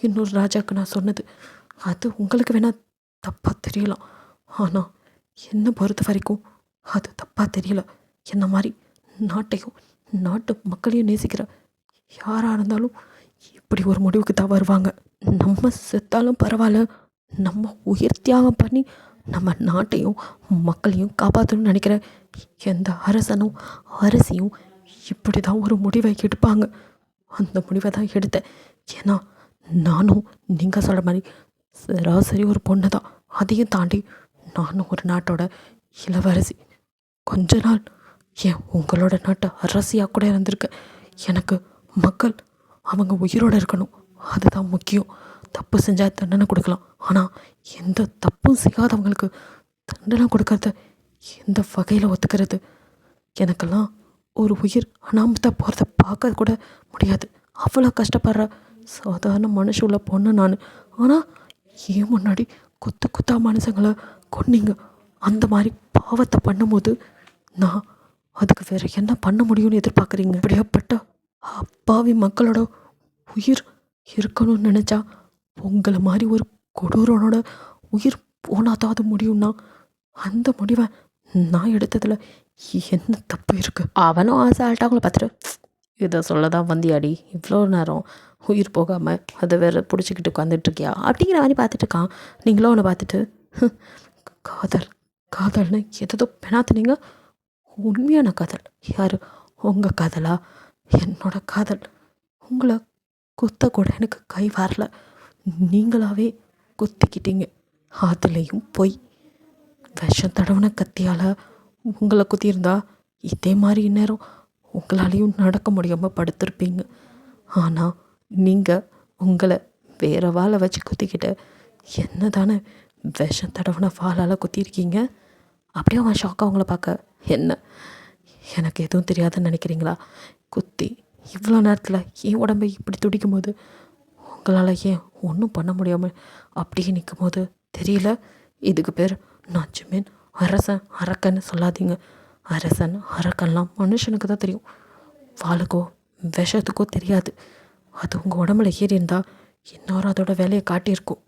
A: இன்னொரு ராஜாவுக்கு நான் சொன்னது, அது உங்களுக்கு வேணால் தப்பாக தெரியலாம், ஆனால் என்னை பொறுத்த வரைக்கும் அது தப்பாக தெரியல. என்ன மாதிரி நாட்டையும் நாட்டு மக்களையும் நேசிக்கிற யாராக இருந்தாலும் இப்படி ஒரு முடிவுக்கு தான் வருவாங்க. நம்ம செத்தாலும் பரவாயில்ல, நம்ம உயிர் தியாகம் பண்ணி நம்ம நாட்டையும் மக்களையும் காப்பாற்றணும்னு நினைக்கிற எந்த அரசனும் அரசியும் இப்படி தான் ஒரு முடிவை எடுப்பாங்க. அந்த முடிவை தான் எடுத்தேன். ஏன்னா நானும் நீங்கள் சொல்கிற மாதிரி சராசரி ஒரு பொண்ணு தான், அதையும் தாண்டி நானும் ஒரு நாட்டோட இளவரசி. கொஞ்ச நாள் ஏன் உங்களோட நாட்டை அரசியாக கூட இருந்திருக்கேன். எனக்கு மக்கள் அவங்க உயிரோடு இருக்கணும், அதுதான் முக்கியம். தப்பு செஞ்சால் தண்டனை கொடுக்கலாம், ஆனால் எந்த தப்பும் செய்யாதவங்களுக்கு தண்டனை கொடுக்கறத எந்த வகையில் ஒத்துக்கிறது. எனக்கெல்லாம் ஒரு உயிர் அனாமத்தாக போகிறத பார்க்க கூட முடியாது, அவ்வளோ கஷ்டப்படுற சாதாரண மனுஷ உள்ள பொண்ணு நான். ஆனால் ஏன் முன்னாடி குத்தா மனுஷங்களை கொன்னீங்க. அந்த மாதிரி பாவத்தை பண்ணும்போது நான் அதுக்கு வேறு என்ன பண்ண முடியும்னு எதிர்பார்க்குறீங்க? இப்படியாப்பட்ட அப்பாவி மக்களோட உயிர் இருக்கணும்னு நினச்சா உங்களை மாதிரி ஒரு கொடூரனோட உயிர் போனாதான் அது முடியும்னா அந்த முடிவை நான் எடுத்ததில் என்ன தப்பு இருக்குது? அவனும் ஆசால்ட்டாக அவங்கள பார்த்துட்டு, இதை சொல்ல தான் வந்தியாடி, இவ்வளோ நேரம் உயிர் போகாமல் அதை வேறு பிடிச்சிக்கிட்டு உட்காந்துட்ருக்கியா அப்படிங்கிற மாதிரி பார்த்துட்டு இருக்கான். நீங்களும் அவனை பார்த்துட்டு, காதல்னு எதோ பெணாத்துனீங்க, உண்மையான காதல் யார், உங்கள் காதலா? என்னோட காதல் உங்களை குத்த கூட எனக்கு கை வரல, நீங்களாவே குத்திக்கிட்டீங்க. அதுலேயும் போய் விஷம் தடவுன கத்தியால் உங்களை குத்தியிருந்தா இதே மாதிரி இந்நேரம் உங்களாலேயும் நடக்க முடியாமல் படுத்திருப்பீங்க. ஆனால் நீங்கள் உங்களை வேறு வாழை வச்சு குத்திக்கிட்டு என்ன தானே விஷம் தடவுன வாளால் குத்திருக்கீங்க. அப்படியே அவன் ஷாக்காக அவங்கள பார்க்க, என்ன எனக்கு எதுவும் தெரியாதுன்னு நினைக்கிறீங்களா? குத்தி இவ்வளோ நேரத்தில் என் உடம்பை இப்படி துடிக்கும் போது உங்களால் ஏன் ஒன்றும் பண்ண முடியாமல் அப்படியே நிற்கும் போது தெரியல. இதுக்கு பேர் நான் ஜமீன் அரசன் அரக்கன்னு சொல்லாதீங்க. அரசன் அரக்கன்லாம் மனுஷனுக்கு தான் தெரியும், வாளுக்கோ விஷத்துக்கோ தெரியாது. அது உங்கள் உடம்புல ஏறி இருந்தால் இன்னொரு அதோட வேலையை காட்டியிருக்கும்.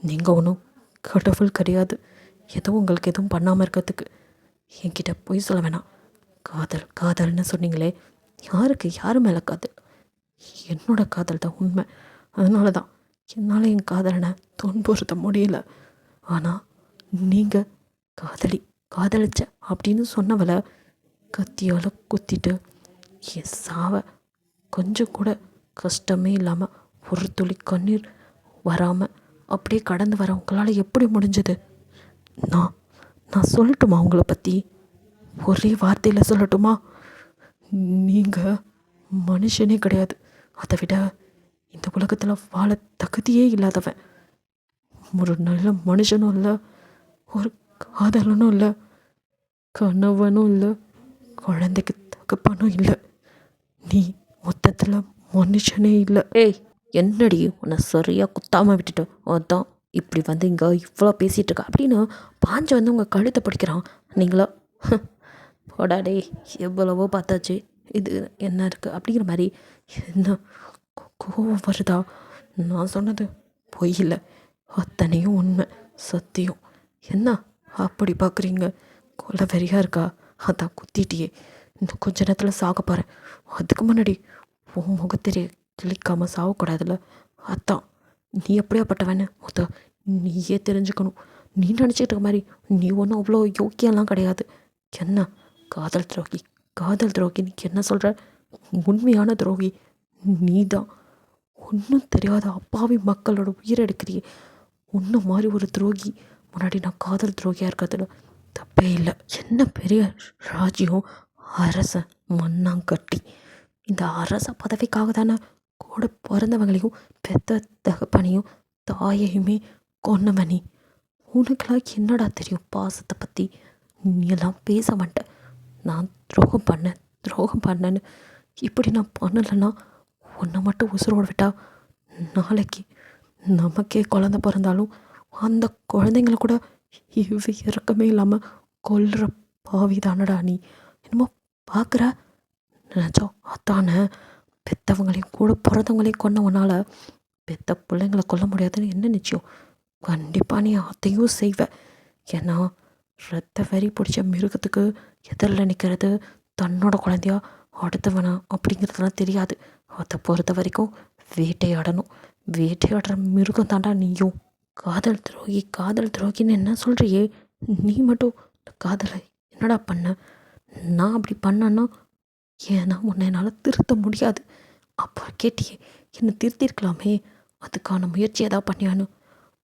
A: நீங்கள் ஒன்றும் கடவுள் கிடையாது, எதுவும் உங்களுக்கு எதுவும் பண்ணாமல் இருக்கிறதுக்கு. என்கிட்ட பொய் சொல்ல வேணாம். காதல் காதல்னு சொன்னீங்களே, யாருக்கு யார் மேலே காதல்? என்னோட காதல் தான் உண்மை. அதனால தான் என்னால் என் காதலனை துன்புறுத்த முடியல. ஆனால் நீங்கள் காதலிச்ச அப்படின்னு சொன்னவளை கத்தியால் குத்திட்டு என் சாவை கொஞ்சம் கூட கஷ்டமே இல்லாமல் ஒரு துளி கண்ணீர் வராமல் அப்படியே கடந்து வர உங்களால் எப்படி முடிஞ்சது? நான் நான் சொல்லட்டுமா உங்களை பற்றி? ஒரே வார்த்தையில் சொல்லட்டுமா? நீங்கள் மனுஷனே கிடையாது. அதை விட இந்த உலகத்தில் வாழ தகுதியே இல்லாதவன். ஒரு நல்ல மனுஷனும் இல்லை, ஒரு காதலனும் இல்லை, கணவனும் இல்லை, குழந்தைக்கு தகப்பனும் இல்லை. நீ மொத்தத்தில் மனுஷனே இல்லை. ஏய், என்னடி உன்னை சரியாக குத்தாமல் விட்டுட்டேன், அதான் இப்படி வந்து இங்கே இவ்வளோ பேசிகிட்டு இருக்க அப்படின்னு பாஞ்சு வந்து உங்கள் கழுத்தை பிடிக்கிறான். நீங்களா போடாடே, எவ்வளவோ பார்த்தாச்சு, இது என்ன இருக்குது அப்படிங்கிற மாதிரி. என்ன கோவம் வருதா? நான் சொன்னது பொய் இல்லை, அத்தனையும் உண்மை, சத்தியம். என்ன அப்படி பார்க்குறீங்க? கொலை வெறியாக இருக்கா? அதான் குத்திட்டியே, இன்னும் கொஞ்ச நேரத்தில் சாக போகிறேன். அதுக்கு முன்னாடி உன் முகத்திலே கிளிக்காமல் சாகக்கூடாதுல்ல. அதான் நீ எப்படியாப்பட்டவன்னு நீயே தெரிஞ்சுக்கணும். நீ நினச்சிக்கிட்டு இருக்க மாதிரி நீ ஒன்றும் அவ்வளோ யோக்கியெல்லாம் கிடையாது. என்ன காதல் துரோகி, காதல் துரோகி நீ என்ன சொல்கிற? உண்மையான துரோகி நீ தான். ஒன்றும் தெரியாத அப்பாவி மக்களோட உயிரை எடுக்கிறியே. ஒன்று மாதிரி ஒரு துரோகி முன்னாடி நான் காதல் துரோகியாக இருக்கிறதுல தப்பே இல்லை. என்ன பெரிய ராஜ்யம், அரசன் மண்ணாங்கட்டி. இந்த அரச பதவிக்காக தானே கூட பிறந்தவங்களையும் பெத்த தகப்பனையும் தாயையுமே கொன்னவனி. உனக்கெல்லாம் என்னடா தெரியும் பாசத்தை பற்றி? நீ எல்லாம் பேச மாட்டேன். நான் துரோகம் பண்ணேன்னு இப்படி நான் பண்ணலைன்னா உன்னை மட்டும் உசுரோட விட்டா நாளைக்கு நமக்கே குழந்தை பிறந்தாலும் அந்த குழந்தைங்கள கூட இறக்கமே இல்லாமல் கொல்ற பாவி தானடா நீ. என்னமோ பார்க்குற நினச்சோம். அதானே பெற்றவங்களையும் கூட பிறந்தவங்களையும் கொன்னவனால பெத்த பிள்ளைங்களை கொல்ல முடியாதுன்னு என்ன நிச்சயம்? கண்டிப்பாக நீ அதையும் செய்வ. ஏன்னா ரத்த வெறி பிடிச்ச மிருகத்துக்கு எதிரில் நிற்கிறது தன்னோட குழந்தையா அடுத்தவனா அப்படிங்கிறதுலாம் தெரியாது. அதை பொறுத்த வரைக்கும் வேட்டையாடணும். வேட்டையாடுற மிருகம் தாண்டா நீயும். காதல் துரோகின்னு என்ன சொல்கிறியே? நீ மட்டும் காதலை என்னடா பண்ண? நான் அப்படி பண்ணேன்னா ஏன்னா உன்னை என்னால் திருத்த முடியாது. அப்போ கேட்டியே, என்னை திருத்திருக்கலாமே, அதுக்கான முயற்சி எதாவது பண்ணியான்னு.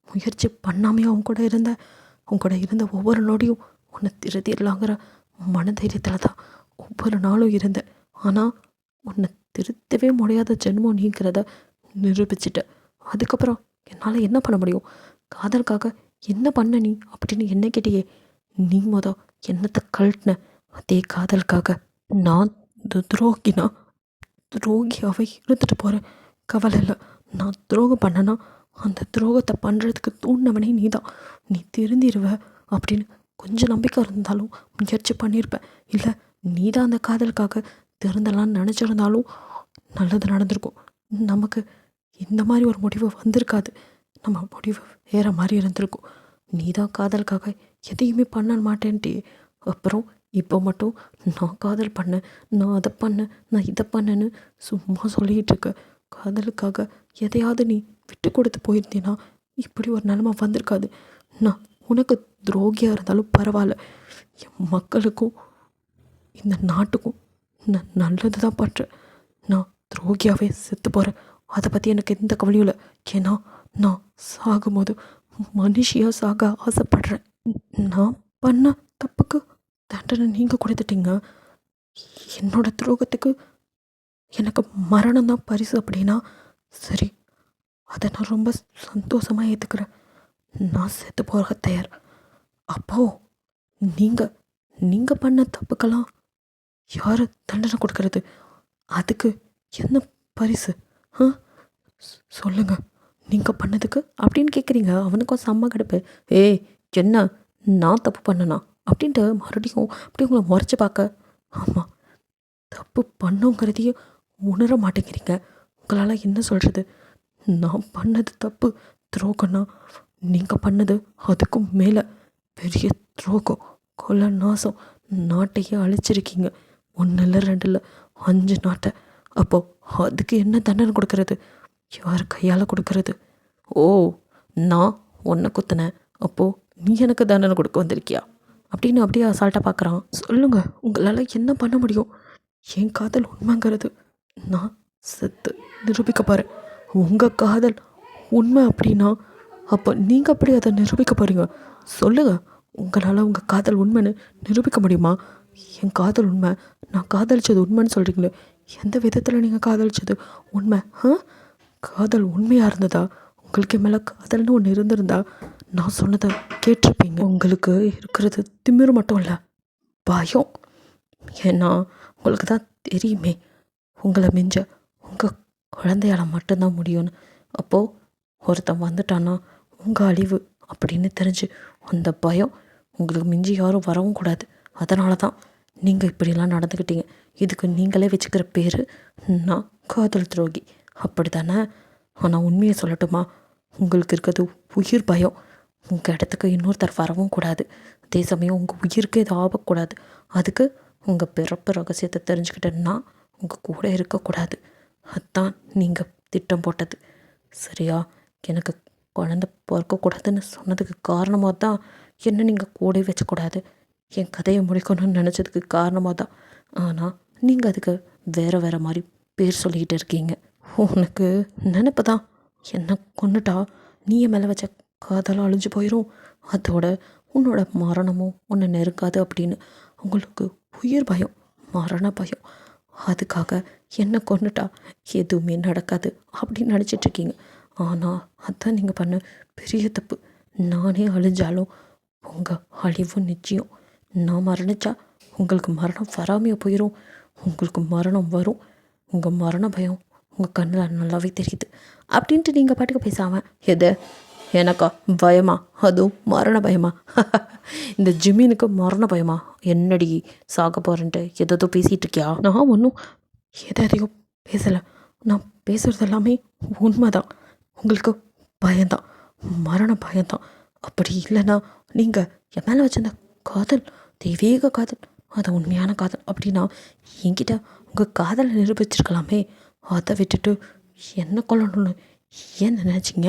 A: முயற்சி பண்ணாமே அவங்க கூட இருந்த ஒவ்வொரு நொடியும் உன்னை திருத்திடலாங்கிற மனதைரியத்தில் தான் ஒவ்வொரு நாளும் இருந்தேன். ஆனால் உன்னை திருத்தவே முடியாத ஜென்மம் நீங்கிறத நிரூபிச்சிட்ட. அதுக்கப்புறம் என்னால் என்ன பண்ண முடியும்? காதலுக்காக என்ன பண்ண நீ அப்படின்னு என்ன கேட்டியே. நீ என்னத்தை கழட்டின? அதே காதலுக்காக நான் துரோகியாகவே இருந்துட்டு போகிறேன். கவலை இல்லை. நான் துரோகம் பண்ணனா அந்த துரோகத்தை பண்ணுறதுக்கு தூண்டினவனே நீ தான். நீ திருந்திடுவ அப்படின்னு கொஞ்சம் நம்பிக்கை இருந்தாலும் முயற்சி பண்ணியிருப்பேன். இல்லை, நீ தான் அந்த காதலுக்காக திருந்தலான்னு நினச்சிருந்தாலும் நல்லது நடந்திருக்கும். நமக்கு இந்த மாதிரி ஒரு முடிவு வந்திருக்காது. நம்ம முடிவு வேறு மாதிரி இருந்திருக்கும். நீ தான் காதலுக்காக எதையுமே பண்ண மாட்டேன்ட்டே. அப்புறம் இப்போ மட்டும் நான் காதல் பண்ணேன், நான் அதை பண்ணேன், நான் இதை பண்ணேன்னு சும்மா சொல்லிகிட்டு இருக்க. காதலுக்காக எதையாவது நீ விட்டு கொடுத்து போயிருந்தீன்னா இப்படி ஒரு நிலைமை வந்திருக்காது. நான் உனக்கு துரோகியாக இருந்தாலும் பரவாயில்ல, என் மக்களுக்கும் இந்த நாட்டுக்கும் நான் நல்லது தான் பண்ணுறேன். நான் துரோகியாகவே செத்து போகிறேன். அதை பற்றி எனக்கு எந்த கவலையும் இல்லை. ஏன்னா நான் சாகும்போது மனுஷியாக சாக ஆசைப்படுறேன். நான் பண்ண தப்புக்கு தண்டனை நீங்கள் கொடுத்துட்டீங்க. என்னோட துரோகத்துக்கு எனக்கு மரணம் தான் பரிசு அப்படின்னா சரி, அதை நான் ரொம்ப சந்தோஷமாக ஏற்றுக்கிறேன். நான் செத்து போக தயார். அப்போ நீங்கள் பண்ண தப்புக்கெல்லாம் யார் தண்டனை கொடுக்கறது? அதுக்கு என்ன பரிசு? ஆ சொல்லுங்க, நீங்கள் பண்ணதுக்கு அப்படின்னு கேட்குறீங்க. அவனுக்கும் செம்ம கடுப்பு. ஏய் என்ன, நான் தப்பு பண்ணனா அப்படின்ட்டு மறுபடியும் அப்படி உங்களை முறைச்சி பார்க்க. ஆமாம், தப்பு பண்ணுங்கிறதையும் உணர மாட்டேங்கிறீங்க. உங்களால் என்ன சொல்கிறது? நான் பண்ணது தப்பு, துரோகம்னா நீங்கள் பண்ணது அதுக்கும் மேலே பெரிய துரோகம், கொலை, நாசம். நாட்டையே அழிச்சிருக்கீங்க. 1 இல்லை 2 இல்லை 5 நாட்டை. அப்போது அதுக்கு என்ன தண்டனை கொடுக்கறது? யார் கையால் கொடுக்கறது? ஓ, நான் உன்னை குத்தினேன், அப்போது நீ எனக்கு தண்டனை கொடுக்க வந்திருக்கியா அப்படின்னு அப்படியே அசால்ட்டாக பார்க்குறான். சொல்லுங்கள், உங்களால் என்ன பண்ண முடியும்? என் காதல் உண்மைங்கிறது நான் செத்து நிரூபிக்க போகிறேன். உங்கள் காதல் உண்மை அப்படின்னா அப்போ நீங்கள் அப்படி அதை நிரூபிக்க போகிறீங்க. சொல்லுங்கள், உங்களால் உங்கள் காதல் உண்மைன்னு நிரூபிக்க முடியுமா? என் காதல் உண்மை, நான் காதலிச்சது உண்மைன்னு சொல்கிறீங்களே, எந்த விதத்தில் நீங்கள் காதலிச்சது உண்மை? காதல் உண்மையாக இருந்ததா? உங்களுக்கு மேலே காதல்னு ஒன்று இருந்திருந்தா நான் சொன்னதை கேட்டிருப்பீங்க. உங்களுக்கு இருக்கிறது திமிரு மட்டும் இல்லை, பயம். ஏன்னா உங்களுக்கு தான் தெரியுமே, உங்களை மிஞ்ச உங்கள் குழந்தையால் மட்டும்தான் முடியும்னு. அப்போது ஒருத்தன் வந்துட்டான்னா உங்கள் அழிவு அப்படின்னு தெரிஞ்சு அந்த பயம் உங்களுக்கு மிஞ்சி யாரும் வரவும் கூடாது. அதனால தான் நீங்கள் இப்படிலாம் நடந்துக்கிட்டீங்க. இதுக்கு நீங்களே வச்சுக்கிற பேர் நான் காதல் துரோகி, அப்படி தானே? ஆனால் உண்மையை சொல்லட்டுமா, உங்களுக்கு இருக்கிறது உயிர் பயம். உங்கள் இடத்துக்கு இன்னொருத்தர் வரவும் கூடாது. அதே சமயம் உங்கள் உயிருக்கு எது ஆகக்கூடாது. அதுக்கு உங்கள் பிறப்பு ரகசியத்தை தெரிஞ்சுக்கிட்டேன்னா உங்கள் கூட இருக்கக்கூடாது. அதுதான் நீங்கள் திட்டம் போட்டது, சரியா? எனக்கு குழந்த பிறக்கக்கூடாதுன்னு சொன்னதுக்கு காரணமாக தான் என்ன நீங்கள் கூட வச்சக்கூடாது, என் கதையை முடிக்கணும்னு நினச்சதுக்கு காரணமாக தான். ஆனால் நீங்கள் அதுக்கு வேறு வேறு மாதிரி பேர் சொல்லிக்கிட்டு இருக்கீங்க. உனக்கு நினப்பு தான், என்னை கொண்டுட்டா நீ என் மேலே வச்ச காதலாக அழிஞ்சு போயிடும், அதோட உன்னோட மரணமும் உன்னை நெருக்காது அப்படின்னு உங்களுக்கு உயிர் பயம், மரண பயம். அதுக்காக என்னை கொண்டுட்டா எதுவுமே நடக்காது அப்படின்னு நினச்சிட்ருக்கீங்க. ஆனால் அதுதான் நீங்கள் பண்ண பெரிய தப்பு. நானே அழிஞ்சாலும் உங்கள் அழிவு நிச்சயம். நான் மரணிச்சா உங்களுக்கு மரணம் வராமையே போயிடும். உங்களுக்கு மரணம் வரும். உங்கள் மரண பயம் உங்கள் கண்ணில் நல்லாவே தெரியுது அப்படின்ட்டு நீங்கள் பாட்டுக்கு பேசாமல், எது எனக்கா பயமா? அதுவும் மரண பயமா? இந்த ஜிம்மினுக்கு மரண பயமா? என்னடி சாக போகிறேன்ட்டு எதோ பேசிகிட்டு இருக்கியா? நான் ஒன்றும் எதையோ பேசலை. நான் பேசுகிறது எல்லாமே உண்மை தான். உங்களுக்கு பயம்தான், மரண பயம்தான். அப்படி இல்லைன்னா நீங்கள் என் மேலே வச்சிருந்த காதல் தெய்வீக காதல், அது உண்மையான காதல் அப்படின்னா என்கிட்ட உங்கள் காதலை நிரூபிச்சிருக்கலாமே. அதை விட்டுட்டு என்ன கொல்லணும்னு ஏன் நினச்சிங்க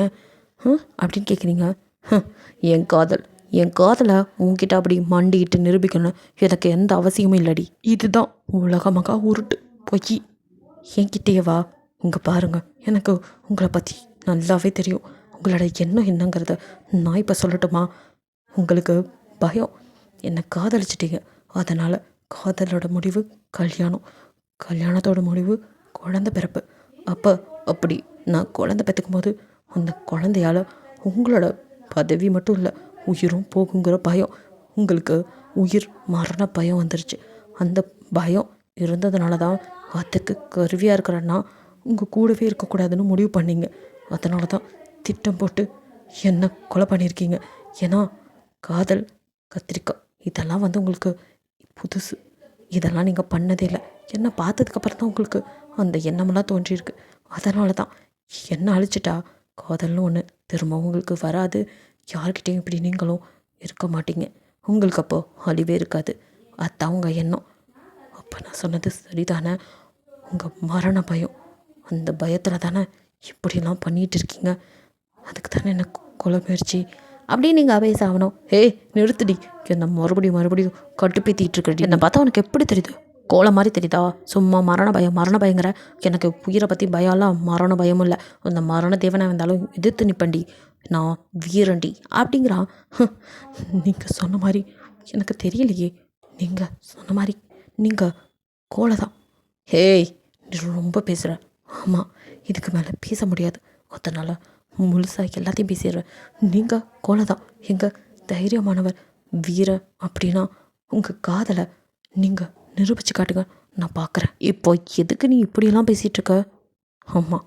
A: அப்படின்னு கேட்குறீங்க. என் காதலை உங்ககிட்ட அப்படி மண்டிக்கிட்டு நிரூபிக்கணும் எனக்கு எந்த அவசியமும் இல்லடி. இதுதான் உலகமாக உருட்டு பொய். என்கிட்டயே வா, இங்கே பாருங்கள், எனக்கு உங்களை பற்றி நல்லாவே தெரியும். உங்களோட எண்ணம் என்னங்கிறத நான் இப்போ சொல்லட்டுமா? உங்களுக்கு பயம், என்னை காதலிச்சிட்டீங்க, அதனால் காதலோட முடிவு கல்யாணம், கல்யாணத்தோட முடிவு குழந்தை பிறப்பு. அப்படி நான் குழந்தை பெற்றுக்கும் போது அந்த குழந்தையால் உங்களோட பதவி மட்டும் இல்லை, உயிரும் போகுங்கிற பயம். உங்களுக்கு உயிர் மரண பயம் வந்துருச்சு. அந்த பயம் இருந்ததுனால தான் அதுக்கு கருவியாக இருக்கிறன்னா உங்கள் கூடவே இருக்கக்கூடாதுன்னு முடிவு பண்ணிங்க. அதனால தான் திட்டம் போட்டு என்ன கொலை பண்ணியிருக்கீங்க. ஏன்னா காதல், கத்திரிக்காய் இதெல்லாம் உங்களுக்கு புதுசு. இதெல்லாம் நீங்கள் பண்ணதே இல்லை. என்ன பார்த்ததுக்கப்புறம் தான் உங்களுக்கு அந்த எண்ணமெல்லாம் தோன்றியிருக்கு. அதனால தான் என்ன அழிச்சிட்டா காதல்னு ஒன்று திரும்ப உங்களுக்கு வராது. யார்கிட்டையும் இப்படி நீங்களும் இருக்க மாட்டீங்க. உங்களுக்கு அப்போ அழிவே இருக்காது. அதுதான் உங்கள் எண்ணம். அப்போ நான் சொன்னது சரிதானே? உங்கள் மரண பயம், அந்த பயத்தில் தானே இப்படிலாம் பண்ணிகிட்டு இருக்கீங்க. அதுக்கு தானே எனக்கு கொலை முயற்சி அப்படின்னு நீங்கள் அபேஸ் ஆகணும். நிறுத்துடி, என்ன மறுபடியும் கட்டுப்பேற்றிட்டு இருக்கிறது. என்னை பார்த்தா உனக்கு எப்படி தெரியுது? கோலை மாதிரி தெரியுதா? சும்மா மரண பயங்கிற. எனக்கு உயிரை பற்றி பயம்லாம் மரண பயமும் இல்லை. அந்த மரண தேவனாக இருந்தாலும் எதிர்த்து நிற்பண்டி, நான் வீரண்டி அப்படிங்கிறான். நீங்கள் சொன்ன மாதிரி எனக்கு தெரியலையே. நீங்கள் சொன்ன மாதிரி நீங்கள் கோலை தான். நீ ரொம்ப பேசுகிற. ஆமாம், இதுக்கு மேலே பேச முடியாது. அதனால் முழுசாக எல்லாத்தையும் பேசிடுறேன். நீங்கள் கோலை தான், எங்கள் தைரியமானவர், வீர அப்படின்னா உங்கள் காதலை நீங்கள் நிரூபித்து காட்டுங்க. நான் பார்க்குறேன். இப்போ எதுக்கு நீ இப்படியெல்லாம் பேசிகிட்டு இருக்க? ஆமாம்,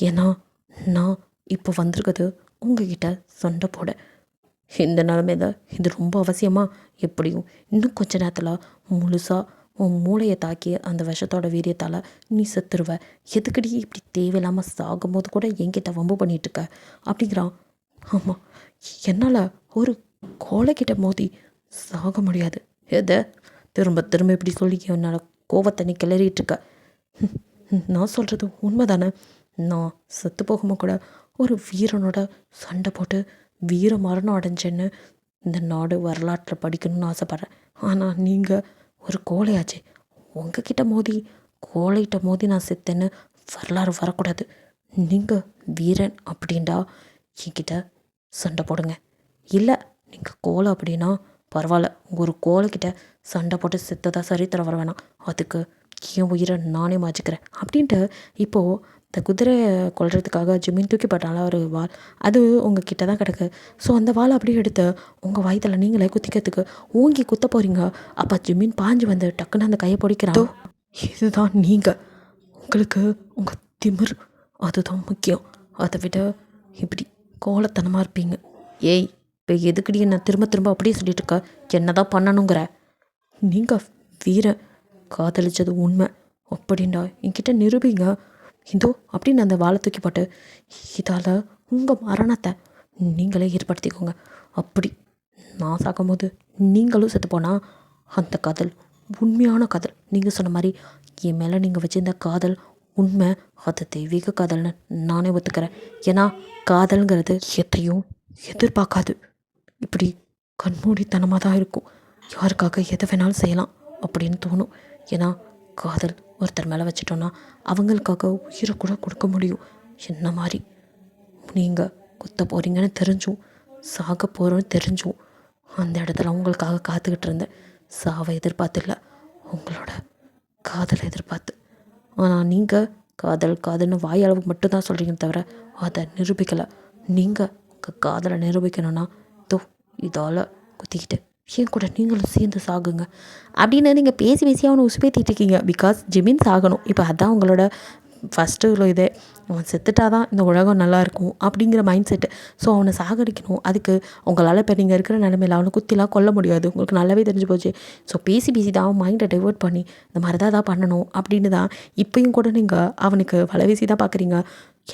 A: ஏன்னா நான் இப்போ வந்திருக்கிறது உங்ககிட்ட சண்டை போட. இந்த நிலமையில இது ரொம்ப அவசியமா? எப்படியும் இன்னும் கொஞ்ச நேரத்தில் முழுசாக உன் மூளையை தாக்கி அந்த விஷத்தோட வீரியத்தால் நீ செத்துருவ. எதுக்கடி இப்படி தேவையில்லாமல் சாகும்போது கூட என்கிட்ட வம்பு பண்ணிகிட்ருக்க அப்படிங்கிறான். ஆமாம், என்னால் ஒரு கோழைக்கிட்ட மோதி சாக முடியாது. எதை திரும்ப திரும்ப இப்படி சொல்லி என்னோட கோவத்தை நீ கிளறிட்டுருக்க. நான் சொல்கிறது உண்மை தானே? நான் செத்து போகும்போது கூட ஒரு வீரனோட சண்டை போட்டு வீர மரணம் அடைஞ்சேன்னு இந்த நாடு வரலாற்றில் படிக்கணும்னு ஆசைப்பட்றேன். ஆனால் நீங்கள் ஒரு கோழையாச்சே, உங்ககிட்ட மோதி கோழைகிட்ட மோதி நான் செத்தேன்னு வரலாறு வரக்கூடாது. நீங்கள் வீரன் அப்படின்டா என்கிட்ட சண்டை போடுங்க. இல்லை நீங்கள் கோலை அப்படின்னா பரவாயில்ல, ஒரு கோழைக்கிட்ட சண்டை போட்டு செத்ததா சரித்திரம் வர வேணாம். அதுக்கு என் உயிரை நானே மாற்றிக்கிறேன் அப்படின்ட்டு இப்போது இந்த குதிரையை கொல்றதுக்காக ஜிமின் தூக்கி போட்டால ஒரு வாள், அது உங்கள் கிட்ட தான் கிடக்கு. ஸோ அந்த வாளை அப்படியே எடுத்து உங்கள் வயிற்றில் நீங்களே குத்திக்கிறதுக்கு ஓங்கி குத்த போகிறீங்க. அப்போ ஜிமின் பாஞ்சு வந்து டக்குன்னு அந்த கையை பிடிக்கிறான். இதுதான் நீங்கள், உங்களுக்கு உங்கள் திமிர் அதுதான் முக்கியம். அதை விட இப்படி கோலத்தனமாக இருப்பீங்க. ஏய், இப்போ எதுக்கடி என்ன திரும்ப திரும்ப அப்படியே சொல்லிட்டு இருக்க? என்ன தான் பண்ணணுங்கிற? நீங்கள் வீரன், காதலிச்சது உண்மை அப்படின்டா என்கிட்ட நிரூபிங்க. இதோ அப்படின்னு அந்த வாழை தூக்கி போட்டு, இதால் உங்கள் மரணத்தை நீங்களே ஏற்படுத்திக்கோங்க. அப்படி நான் சாகும்போது நீங்களும் செத்து போனால் அந்த காதல் உண்மையான காதல். நீங்கள் சொன்ன மாதிரி என் மேலே நீங்கள் வச்சிருந்த காதல் உண்மை, அது தெய்வீக காதல்னு நானே ஒத்துக்கிறேன். ஏன்னா காதல்ங்கிறது எதையும் எதிர்பார்க்காது. இப்படி கண்மூடித்தனமாக தான் இருக்கும். யாருக்காக எதை வேணாலும் செய்யலாம் அப்படின்னு தோணும். ஏன்னா காதல் ஒருத்தர் மேலே வச்சிட்டோன்னா அவங்களுக்காக உயிரை கூட கொடுக்க முடியும். என்ன மாதிரி நீங்கள் குத்த போகிறீங்கன்னு தெரிஞ்சும் சாக போகிறோன்னு தெரிஞ்சும் அந்த இடத்துல உங்களுக்காக காத்துக்கிட்டு இருந்தேன். சாவை எதிர்பார்த்து இல்லை, உங்களோட காதலை எதிர்பார்த்து. ஆனால் நீங்கள் காதல் காதல்னு வாயளவு மட்டும்தான் சொல்கிறீங்க தவிர அதை நிரூபிக்கலை. நீங்கள் உங்கள் காதலை நிரூபிக்கணும்னா இதால் குத்திக்கிட்டு ஏன் கூட நீங்களும் சேர்ந்து சாகுங்க அப்படின்னு நீங்கள் பேசி பேசி அவனை உசுப்பேற்றிட்டு இருக்கீங்க. பிகாஸ் ஜிமின் சாகணும். இப்போ அதுதான் உங்களோட ஃபஸ்ட்டு இதே, அவன் செத்துட்டா தான் இந்த உலகம் நல்லாயிருக்கும் அப்படிங்கிற மைண்ட் செட்டு. ஸோ அவனை சாகடிக்கணும். அதுக்கு உங்களால் இப்போ நீங்கள் இருக்கிற நிலமையில் அவனை குத்திலாம் கொல்ல முடியாது, உங்களுக்கு நல்லாவே தெரிஞ்சு போச்சு. ஸோ பேசி பேசி தான் அவன் மைண்டை டைவர்ட் பண்ணி இந்த மாதிரி தான் பண்ணணும் அப்படின்னு தான் இப்போயும் கூட நீங்கள் அவனுக்கு வலை வீசி தான் பார்க்குறீங்க.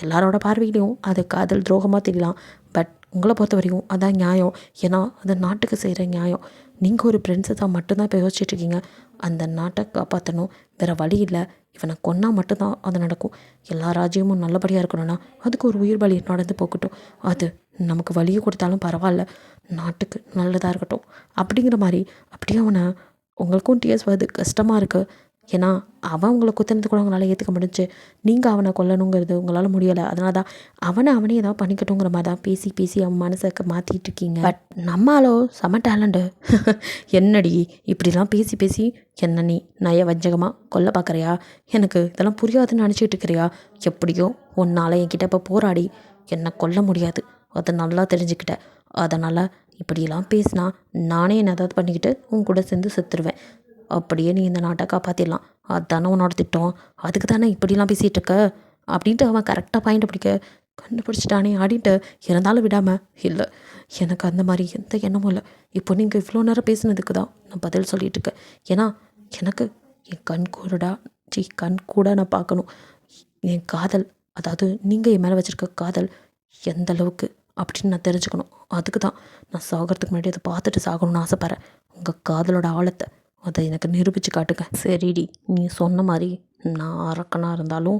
A: எல்லாரோட பார்வையிலையும் அது காதல் துரோகமாக தெரியலாம். பட் உங்களை பொறுத்த வரைக்கும் அதான் நியாயம். ஏன்னா அது நாட்டுக்கு செய்கிற நியாயம். நீங்கள் ஒரு பிரின்ஸஸாக மட்டும்தான் இப்போ யோசிச்சுட்ருக்கீங்க. அந்த நாட்டை காப்பாற்றணும், வேறு வழி இல்லை. இவனை கொன்னா மட்டும்தான் அது நடக்கும். எல்லா ராஜ்யமும் நல்லபடியாக இருக்கணும்னா அதுக்கு ஒரு உயிர் பலி நடந்து போகட்டும். அது நமக்கு வழியை கொடுத்தாலும் பரவாயில்ல, நாட்டுக்கு நல்லதாக இருக்கட்டும் அப்படிங்கிற மாதிரி அப்படியே அவனை உங்களுக்கும் டிஎஸ் வருது, கஷ்டமாக இருக்குது. ஏன்னா அவன் உங்களை குத்துனது கூட உங்களால் ஏற்றுக்க முடிஞ்சு, நீங்கள் அவனை கொல்லணுங்கிறது உங்களால் முடியலை. அதனால தான் அவனே ஏதாவது பண்ணிக்கட்டுங்கிற மாதிரி தான் பேசி பேசி அவன் மனசை மாற்றிட்டு இருக்கீங்க. பட் நம்மளோ செம டேலண்ட்டு. என்னடி இப்படிலாம் பேசி பேசி என்ன நீ நய வஞ்சகமாக கொல்ல பார்க்குறியா? எனக்கு இதெல்லாம் புரியாதுன்னு நினச்சிட்டு இருக்கிறியா? எப்படியோ உன்னால் என்கிட்ட இப்போ போராடி என்னை கொல்ல முடியாது, அதை நல்லா தெரிஞ்சுக்கிட்டேன். அதனால் இப்படியெல்லாம் பேசினா நானே என்ன ஏதாவது பண்ணிக்கிட்டு உன் கூட சேர்ந்து செத்துருவேன். அப்படியே நீ இந்த நாட்டை காப்பாற்றிடலாம், அதுதானே உன்னோட திட்டம். அதுக்கு தானே இப்படிலாம் பேசிகிட்டு இருக்க அப்படின்ட்டு அவன் கரெக்டாக பாயிண்ட் கண்டுபிடிச்சிட்டானே ஆடிட்டு இருந்தாலும் விடாமல். இல்லை, எனக்கு அந்த மாதிரி எந்த எண்ணமும் இல்லை. இப்போ நீங்கள் இவ்வளோ நேரம் பேசுனதுக்கு தான் நான் பதில் சொல்லிகிட்டு இருக்கேன். ஏன்னா எனக்கு என் கண் கூட நான் பார்க்கணும் என் காதல், அதாவது நீங்கள் என் மேலே வச்சுருக்க காதல் எந்த அளவுக்கு அப்படின்னு நான் தெரிஞ்சுக்கணும். அதுக்கு தான் நான் சாகிறதுக்கு முன்னாடி அதை பார்த்துட்டு சாகணும்னு ஆசைப்பட்றேன். உங்கள் காதலோட ஆழத்தை அதை எனக்கு நிரூபித்து காட்டுங்க. சரிடி, நீ சொன்ன மாதிரி நான் அரக்கனாக இருந்தாலும்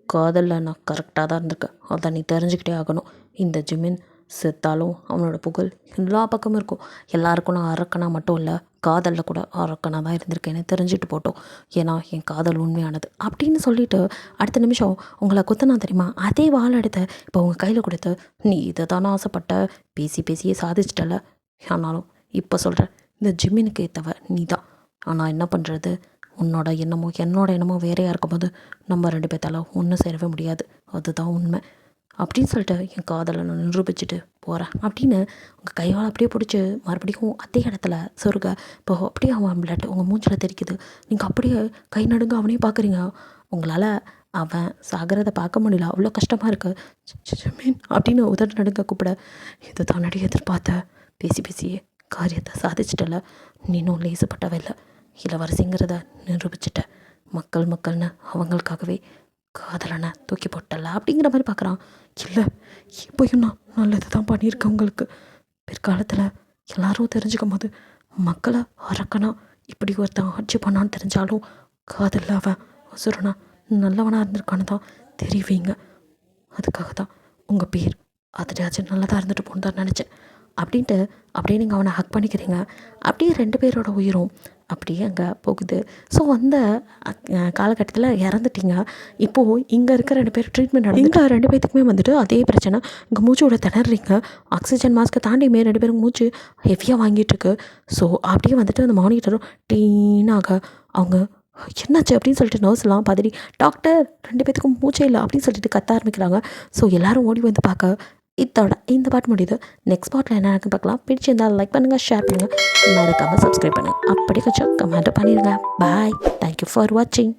A: காதலில் நான் கரெக்டாக தான் இருந்திருக்கேன். அதை நீ தெரிஞ்சுக்கிட்டே ஆகணும். இந்த ஜிமின் செத்தாலும் அவனோட புகழ் எல்லா பக்கமும் இருக்கும். எல்லாருக்கும் நான் அரக்கனாக மட்டும் இல்லை, காதலில் கூட அரக்கனாக தான் இருந்திருக்கேன்னு தெரிஞ்சுட்டு போட்டோம். ஏன்னா என் காதல் உண்மையானது அப்படின்னு சொல்லிட்டு அடுத்த நிமிஷம் உங்களை குத்தனா தெரியுமா அதே வாழை எடுத்து இப்போ உங்கள் கையில் கொடுத்து, நீ இதை தானே ஆசைப்பட்ட, பேசி பேசியே சாதிச்சிட்டல. ஆனாலும் இப்போ சொல்கிறேன், இந்த ஜிம்மினுக்கு ஏற்றவ நீ தான். ஆனால் என்ன பண்ணுறது, உன்னோட எண்ணமோ என்னோட எண்ணமோ வேறையாக இருக்கும்போது நம்ம ரெண்டு பேர்த்தால ஒன்றும் சேரவே முடியாது. அதுதான் உண்மை அப்படின்னு சொல்லிட்டு என் காதலை நான் நிரூபிச்சுட்டு போகிறேன் அப்படின்னு உங்கள் கையால் அப்படியே பிடிச்சி மறுபடியும் அதே இடத்துல சொருக இப்போ அப்படியே அவன் பிளட் உங்கள் மூஞ்சில் தெரிக்குது. நீங்கள் அப்படியே கை நடுங்க அவனையும் பார்க்குறீங்க. உங்களால் அவன் சாகிறத பார்க்க முடியல, அவ்வளோ கஷ்டமாக இருக்குது. ஜமீன் அப்படின்னு உதடு நடுங்க கூப்பிட, இதை தானடி எதிர்பார்த்த, பேசி பேசியே காரியத்தை சாதிச்சிட்டல, நீனும் லேசுப்பட்டவ இல்லை, இளவரசிங்கிறத நிரூபிச்சிட்ட, மக்கள்னு அவங்களுக்காகவே காதலனை தூக்கி போட்டல அப்படிங்கிற மாதிரி பார்க்குறான். இல்லை இப்போயும் நான் நல்லது தான் பண்ணியிருக்கேன் உங்களுக்கு. பிற்காலத்தில் எல்லாரும் தெரிஞ்சுக்கும் போது மக்களை அரக்கனா இப்படி ஒருத்தன் ஆட்சி பண்ணான்னு தெரிஞ்சாலும் காதலில் அவன் அசுரனா நல்லவனாக இருந்திருக்கான்னு தான் தெரிவிங்க. அதுக்காக தான் உங்கள் பேர் அதுலையாச்சும் நல்லதாக இருந்துட்டு போன்னு தான் நினச்சேன் அப்படின்ட்டு அப்படியே நீங்கள் அவனை ஹக் பண்ணிக்கிறீங்க. அப்படியே 2 பேரோட உயிரும் அப்படியே அங்கே போகுது. ஸோ அந்த காலகட்டத்தில் இறந்துட்டீங்க. இப்போது இங்கே இருக்க 2 பேர் ட்ரீட்மெண்ட் நடந்து இங்கே 2 பேத்துக்குமே வந்துட்டு அதே பிரச்சனை. இங்கே மூச்சோட திணறீங்க. ஆக்சிஜன் மாஸ்க்கை தாண்டியுமே 2 பேரும் மூச்சு ஹெவியாக வாங்கிட்டுருக்கு. ஸோ அப்படியே வந்துட்டு அந்த மானிட்டரும் டீனாக அவங்க என்னாச்சு அப்படின்னு சொல்லிட்டு நர்ஸ்லாம் பதறி, டாக்டர் 2 பேத்துக்கும் மூச்சே இல்லை அப்படின்னு சொல்லிட்டு கத்த ஆரம்பிக்கிறாங்க. ஸோ எல்லோரும் ஓடி வந்து பார்க்க இதோட இந்த பாட்டு முடியுது. நெக்ஸ்ட் பாட்டில் என்ன இருக்குன்னு பார்க்கலாம். பிடிச்சிருந்தால் லைக் பண்ணுங்கள், ஷேர் பண்ணுங்கள், மறக்காமல் சப்ஸ்கிரைப் பண்ணுங்கள், அப்படி கொஞ்சம் கமெண்ட் பண்ணிடுங்க. பாய், தேங்க்யூ ஃபார் வாட்சிங்.